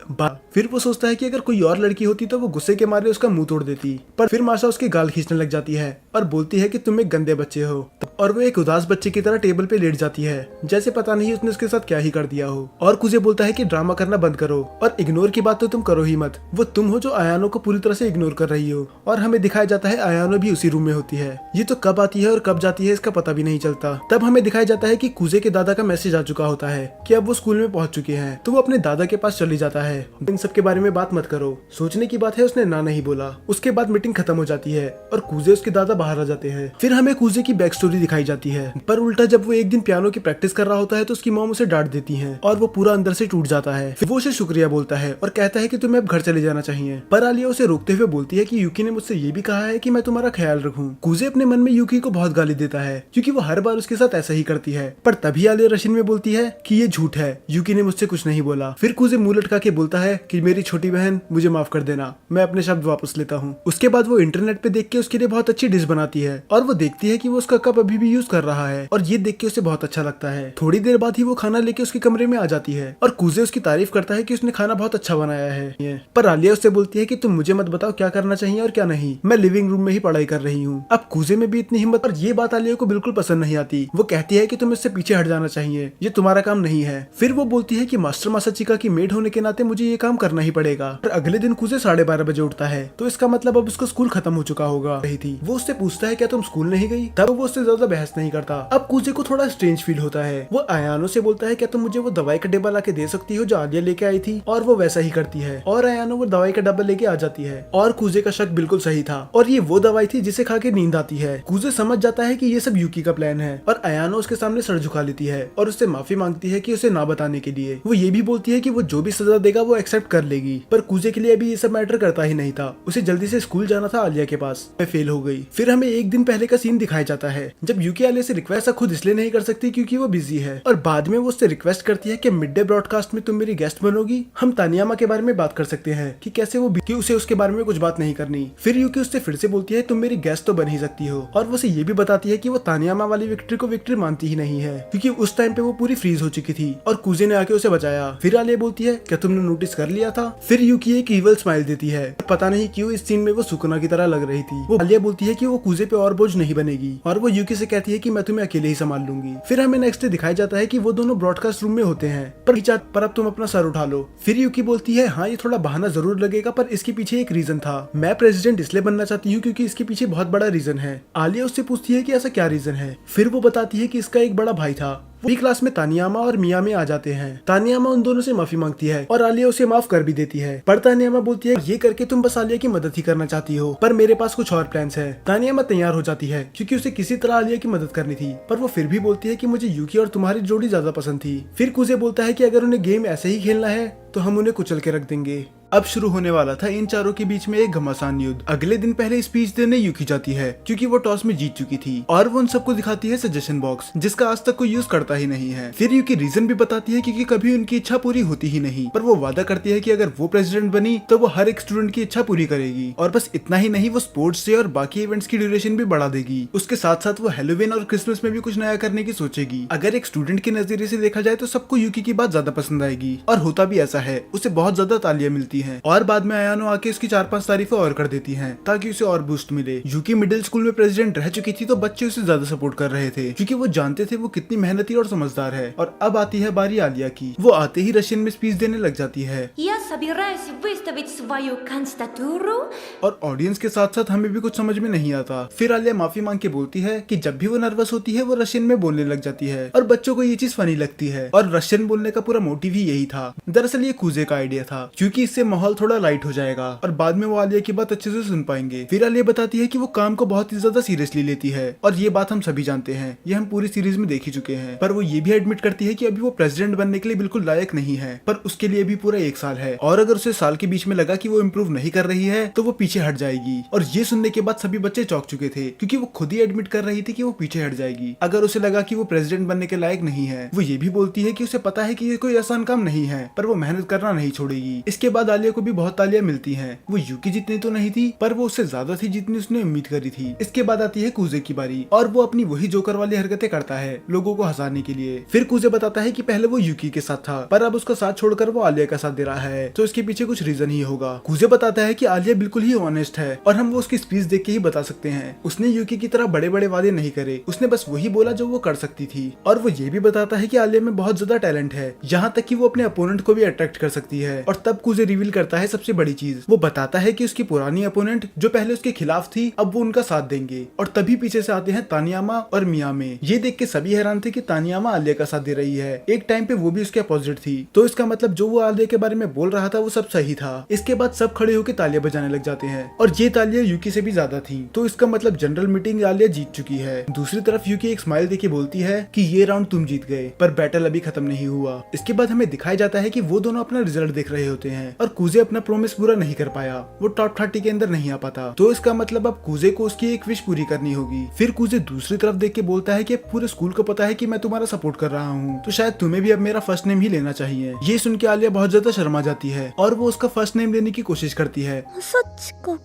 फिर वो सोचता है कि अगर कोई और लड़की होती तो वो गुस्से के मारे उसका मुंह तोड़ देती। पर फिर माशा उसके गाल खींचने लग जाती है और बोलती है कि तुम एक गंदे बच्चे हो। और वो एक उदास बच्चे की तरह टेबल पे लेट जाती है जैसे पता नहीं उसने उसके साथ क्या ही कर दिया हो। और कुजे बोलता है कि ड्रामा करना बंद करो और इग्नोर की बात तो तुम करो ही मत। वो तुम हो जो आयानो को पूरी तरह से इग्नोर कर रही हो। और हमें दिखाया जाता है आयानो भी उसी रूम में होती है। ये तो कब आती है और कब जाती है इसका पता भी नहीं चलता। तब हमें दिखाया जाता है कि कुजे के दादा का मैसेज आ चुका होता है कि अब वो स्कूल में पहुंच चुके हैं। तो वो अपने दादा के पास चली जाता है। इन सब के बारे में बात मत करो। सोचने की बात है उसने ना नहीं बोला। उसके बाद मीटिंग खत्म हो जाती है और कुजे उसके दादा बाहर आ जाते हैं। फिर हमें कुजे की बैक स्टोरी दिखाई जाती है। पर उल्टा जब वो एक दिन पियानो की प्रैक्टिस कर रहा होता है तो उसकी मॉम उसे डांट देती है और वो पूरा अंदर से टूट जाता है। फिर वो उसे शुक्रिया बोलता है और कहता है कि तुम्हें अब घर चले जाना चाहिए। पर आलिया उसे रोकते हुए बोलती है कि यूकी ने मुझसे ये भी कहा है कि मैं तुम्हारा ख्याल रखूं। कुजे अपने मन में यूकी को बहुत गाली देता है क्योंकि वो हर बार उसके साथ ऐसा ही करती है। पर तभी आलिया रशियन में बोलती है कि ये झूठ है, यूकी ने मुझसे कुछ नहीं बोला। फिर कुजे मुंह लटका के बोलता है कि मेरी छोटी बहन मुझे माफ कर देना, मैं अपने शब्द वापस लेता हूँ। उसके बाद वो इंटरनेट पे देख के उसके लिए बहुत अच्छी डिश बनाती है और वो देखती है कि वो उसका कप अभी भी यूज कर रहा है और ये देख के उसे बहुत अच्छा लगता है। थोड़ी देर बाद ही वो खाना लेके उसके कमरे में आ जाती है और कुजे उसकी तारीफ करता है कि उसने खाना बहुत अच्छा बनाया है। पर आलिया उससे बोलती है कि तुम मुझे मत बताओ क्या करना चाहिए और क्या नहीं, मैं लिविंग रूम में ही पढ़ाई कर रही हूँ। अब कुजे में भी इतनी हिम्मत, और ये बात आलिया को बिल्कुल पसंद नहीं आती। वो कहती है कि तुम्हें इससे पीछे हट जाना चाहिए, ये तुम्हारा काम नहीं है। फिर वो बोलती है कि मास्टर मासाचिका की मेड होने के नाते मुझे ये काम करना ही पड़ेगा। और अगले दिन कुजे 12:30 बजे उठता है तो इसका मतलब अब उसका स्कूल खत्म हो चुका होगा। रही थी वो उससे पूछता है क्या तुम स्कूल नहीं गई, तब वो उससे ज्यादा बहस नहीं करता। अब कुजे को थोड़ा स्ट्रेंज फील होता है। वो आयानो से बोलता है क्या तुम मुझे वो दवाई का डिब्बा लाके दे सकती हो जो आलिया लेके आई थी, और वो वैसा ही करती है और आयानो वो दवाई का डब्बा लेके आ जाती है। और कुजे का शक बिल्कुल सही था और ये वो दवाई थी जिसे खा के नींद आती है। कुजे समझ जाता है कि ये सब यूकी का प्लान है और आयानो उसके सामने सर झुका लेती है और उससे माफी मांगती है कि उसे ना बताने के लिए। वो ये भी बोलती है कि वो जो भी सजा देगा वो एक्सेप्ट कर लेगी। पर कुजे के लिए अभी ये सब मैटर करता ही नहीं था, उसे जल्दी से स्कूल जाना था आलिया के पास। मैं फेल हो गई। फिर हमें एक दिन पहले का सीन दिखाया जाता है जब यूकी आलिया से रिक्वेस्ट खुद इसलिए नहीं कर सकती क्योंकि वो बिजी है और बाद में वो उससे रिक्वेस्ट करती है कि मिड डे ब्रॉडकास्ट में तुम मेरी गेस्ट बनोगी। हम तानियामा के बारे में बात कर सकते हैं कि कैसे वो कि उसे उसके बारे में कुछ बात नहीं करनी। फिर यूकी उससे फिर से बोलती है तुम मेरी गेस्ट तो बन ही सकती हो और वो उसे ये भी बताती है कि वो तानियामा वाली विक्ट्री को विक्ट्री मानती ही नहीं है क्योंकि उस टाइम पे वो पूरी फ्रीज हो चुकी थी और कुजे ने आके उसे बचाया। फिर आलिया बोलती है क्या तुमने नोटिस कर लिया था। फिर यूकी एक इवल स्माइल देती है। पता नहीं क्यों इस सीन में वो सुकुना की तरह लग रही थी। वो आलिया बोलती है कि वो कुजे पे और बोझ नहीं बनेगी और वो यूकी से कहती है कि मैं तुम्हें अकेले ही संभाल लूंगी। फिर हमें नेक्स्ट डे दिखाया जाता है कि वो दोनों ब्रॉडकास्ट रूम में होते हैं पर अब तुम अपना सर उठा लो। फिर यूकी बोलती है हाँ ये थोड़ा बहाना जरूर लगेगा पर इसके पीछे एक रीजन था। मैं प्रेसिडेंट इसलिए बनना चाहती हूँ क्योंकि इसके पीछे बहुत बड़ा रीजन है। आलिया उससे पूछती है कि ऐसा क्या रीजन है। फिर वो बताती है कि इसका एक बड़ा भाई था। वो भी क्लास में तानियामा और मिया में आ जाते हैं। तानियामा उन दोनों से माफी मांगती है और आलिया उसे माफ कर भी देती है, पर तानियामा बोलती है ये करके तुम बस आलिया की मदद ही करना चाहती हो, पर मेरे पास कुछ और प्लान्स है। तानियामा तैयार हो जाती है क्योंकि उसे किसी तरह आलिया की मदद करनी थी, पर वो फिर भी बोलती है कि मुझे यूकी और तुम्हारी जोड़ी ज्यादा पसंद थी। फिर कुजे बोलता है कि अगर उन्हें गेम ऐसे ही खेलना है तो हम उन्हें कुचल के रख देंगे। अब शुरू होने वाला था इन चारों के बीच में एक घमासान युद्ध। अगले दिन पहले स्पीच देने यूकी जाती है क्योंकि वो टॉस में जीत चुकी थी, और वो उन सबको दिखाती है सजेशन बॉक्स जिसका आज तक कोई यूज करता ही नहीं है। फिर यूकी रीजन भी बताती है क्योंकि कभी उनकी इच्छा पूरी होती ही नहीं, पर वो वादा करती है कि अगर वो प्रेसिडेंट बनी तो वो हर एक स्टूडेंट की इच्छा पूरी करेगी। और बस इतना ही नहीं, वो स्पोर्ट्स डे और बाकी इवेंट्स की ड्यूरेशन भी बढ़ा देगी। उसके साथ साथ वो हेलोवीन और क्रिसमस में भी कुछ नया करने की सोचेगी। अगर एक स्टूडेंट के नजरिए से देखा जाए तो सबको यूकी की बात ज्यादा पसंद आएगी, और होता भी ऐसा है। उसे बहुत ज्यादा तालियां मिलती हैं, और बाद में अयानो आके उसकी 4-5 तारीफें और कर देती हैं ताकि उसे और बूस्ट मिले। यूकी मिडिल स्कूल में प्रेसिडेंट रह चुकी थी तो बच्चे उसे ज्यादा सपोर्ट कर रहे थे क्योंकि वो जानते थे वो कितनी मेहनती और समझदार है। और अब आती है बारी आलिया की। वो आते ही रशियन में स्पीच देने लग जाती है। Я собираюсь выставить свою кандидатуру. और ऑडियंस के साथ साथ हमें भी कुछ समझ में नहीं आता। फिर आलिया माफी मांग के बोलती है कि जब भी वो नर्वस होती है वो रशियन में बोलने लग जाती है, और बच्चों को ये चीज फनी लगती है। और रशियन बोलने का पूरा मोटिव ही यही था। दरअसल ये कुजे का आइडिया था क्योंकि इससे माहौल थोड़ा लाइट हो जाएगा और बाद में वो आलिया की बात अच्छे से सुन पाएंगे। फिर आलिया बताती है कि वो काम को बहुत ही ज्यादा सीरियसली लेती है, और ये बात हम सभी जानते हैं, ये हम पूरी सीरीज में देख ही चुके हैं। पर वो ये भी एडमिट करती है कि अभी वो प्रेसिडेंट बनने के लिए बिल्कुल लायक नहीं है, पर उसके लिए भी पूरा 1 साल है, और अगर उसे साल के बीच में लगा कि वो इम्प्रूव नहीं कर रही है तो वो पीछे हट जाएगी। और ये सुनने के बाद सभी बच्चे चौंक चुके थे क्योंकि वो खुद ही एडमिट कर रही थी कि वो पीछे हट जाएगी अगर उसे लगा कि वो प्रेसिडेंट बनने के लायक नहीं है। वो ये भी बोलती है कि उसे पता है कि ये कोई आसान काम नहीं है, पर वो मेहनत करना नहीं छोड़ेगी। इसके बाद आलिया को भी बहुत तालियां मिलती हैं। वो यूकी जितनी तो नहीं थी, पर वो उससे ज्यादा थी जितनी उसने उम्मीद करी थी। इसके बाद आती है कुजे की बारी, और वो अपनी वही जोकर वाली हरकतें करता है लोगों को हंसाने के लिए। फिर कुजे बताता है कि पहले वो यूकी के साथ था, पर अब उसका साथ छोड़कर वो आलिया का साथ दे रहा है, तो इसके पीछे कुछ रीजन ही होगा। कुजे बताता है कि आलिया बिल्कुल ही ऑनेस्ट है, और हम वो उसकी स्पीच देख के ही बता सकते हैं। उसने यूकी की तरह बड़े बड़े वादे नहीं करे, उसने बस वही बोला जो वो कर सकती थी। और वो ये भी बताता है कि आलिया में बहुत ज्यादा टैलेंट है, यहाँ तक कि वो अपने अपोनेंट को भी अट्रैक्ट कर सकती है। और तब कुजे रिवील करता है सबसे बड़ी चीज, वो बताता है कि उसकी पुरानी अपोनेंट जो पहले उसके खिलाफ थी अब वो उनका साथ देंगे। और तभी पीछे से आते हैं तानियामा और मिया में। ये देख के सभी हैरान थे कि तानियामा आलिया का साथ दे रही है, एक टाइम पे वो भी उसके अपोजिट थी, तो इसका मतलब जो वो आलिया के बारे में बोल रहा था वो सब सही था। इसके बाद सब खड़े होकर तालियां बजाने लग जाते हैं, और ये तालियां यूकी से भी ज्यादा थी, तो इसका मतलब जनरल मीटिंग आलिया जीत चुकी है। दूसरी तरफ यूकी एक स्माइल देके बोलती है कि ये राउंड तुम जीत गए, पर बैटल अभी खत्म नहीं हुआ। इसके बाद हमें दिखाया जाता है कि वो दोनों अपना रिजल्ट देख रहे होते हैं, और कुजे अपना प्रोमिस पूरा नहीं कर पाया, वो टॉप 30 के अंदर नहीं आ पाता, तो इसका मतलब अब कुजे को उसकी एक विश पूरी करनी होगी। फिर कुजे दूसरी तरफ देख के बोलता है कि पूरे स्कूल को पता है कि मैं तुम्हारा सपोर्ट कर रहा हूँ, तो शायद तुम्हें भी अब मेरा फर्स्ट नेम ही लेना चाहिए। ये सुन के आलिया बहुत ज्यादा शर्मा जाती है, और वो उसका फर्स्ट नेम लेने की कोशिश करती है, そっちか。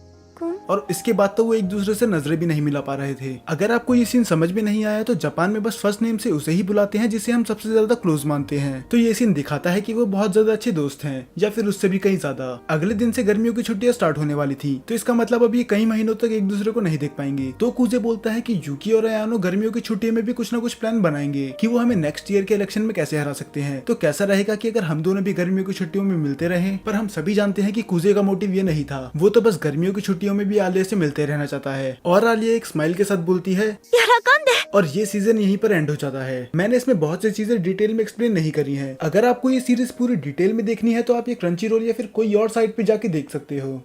और इसके बाद तो वो एक दूसरे से नजरें भी नहीं मिला पा रहे थे। अगर आपको ये सीन समझ में नहीं आया तो जापान में बस फर्स्ट नेम से उसे ही बुलाते हैं जिसे हम सबसे ज्यादा क्लोज मानते हैं, तो ये सीन दिखाता है कि वो बहुत ज्यादा अच्छे दोस्त हैं, या फिर उससे भी कहीं ज्यादा। अगले दिन से गर्मियों की छुट्टियां स्टार्ट होने वाली थी, तो इसका मतलब अब ये कई महीनों तक एक दूसरे को नहीं देख पाएंगे। तो कुजे बोलता है कि यूकी और अयानो गर्मियों की छुट्टियों में भी कुछ ना कुछ प्लान बनाएंगे कि वो हमें नेक्स्ट ईयर के इलेक्शन में कैसे हरा सकते हैं। तो कैसा रहेगा कि अगर हम दोनों भी गर्मियों की छुट्टियों में मिलते रहे, पर हम सभी जानते हैं कि कुजे का मोटिव ये नहीं था, वो तो बस गर्मियों की छुट्टियों में भी आलिया से मिलते रहना चाहता है। और आलिया एक स्माइल के साथ बोलती है, 喜んで。 और ये सीजन यहीं पर एंड हो जाता है। मैंने इसमें बहुत सी चीजें डिटेल में एक्सप्लेन नहीं करी हैं। अगर आपको ये सीरीज पूरी डिटेल में देखनी है तो आप ये क्रंची रोल या फिर कोई और साइट पे जाके देख सकते हो।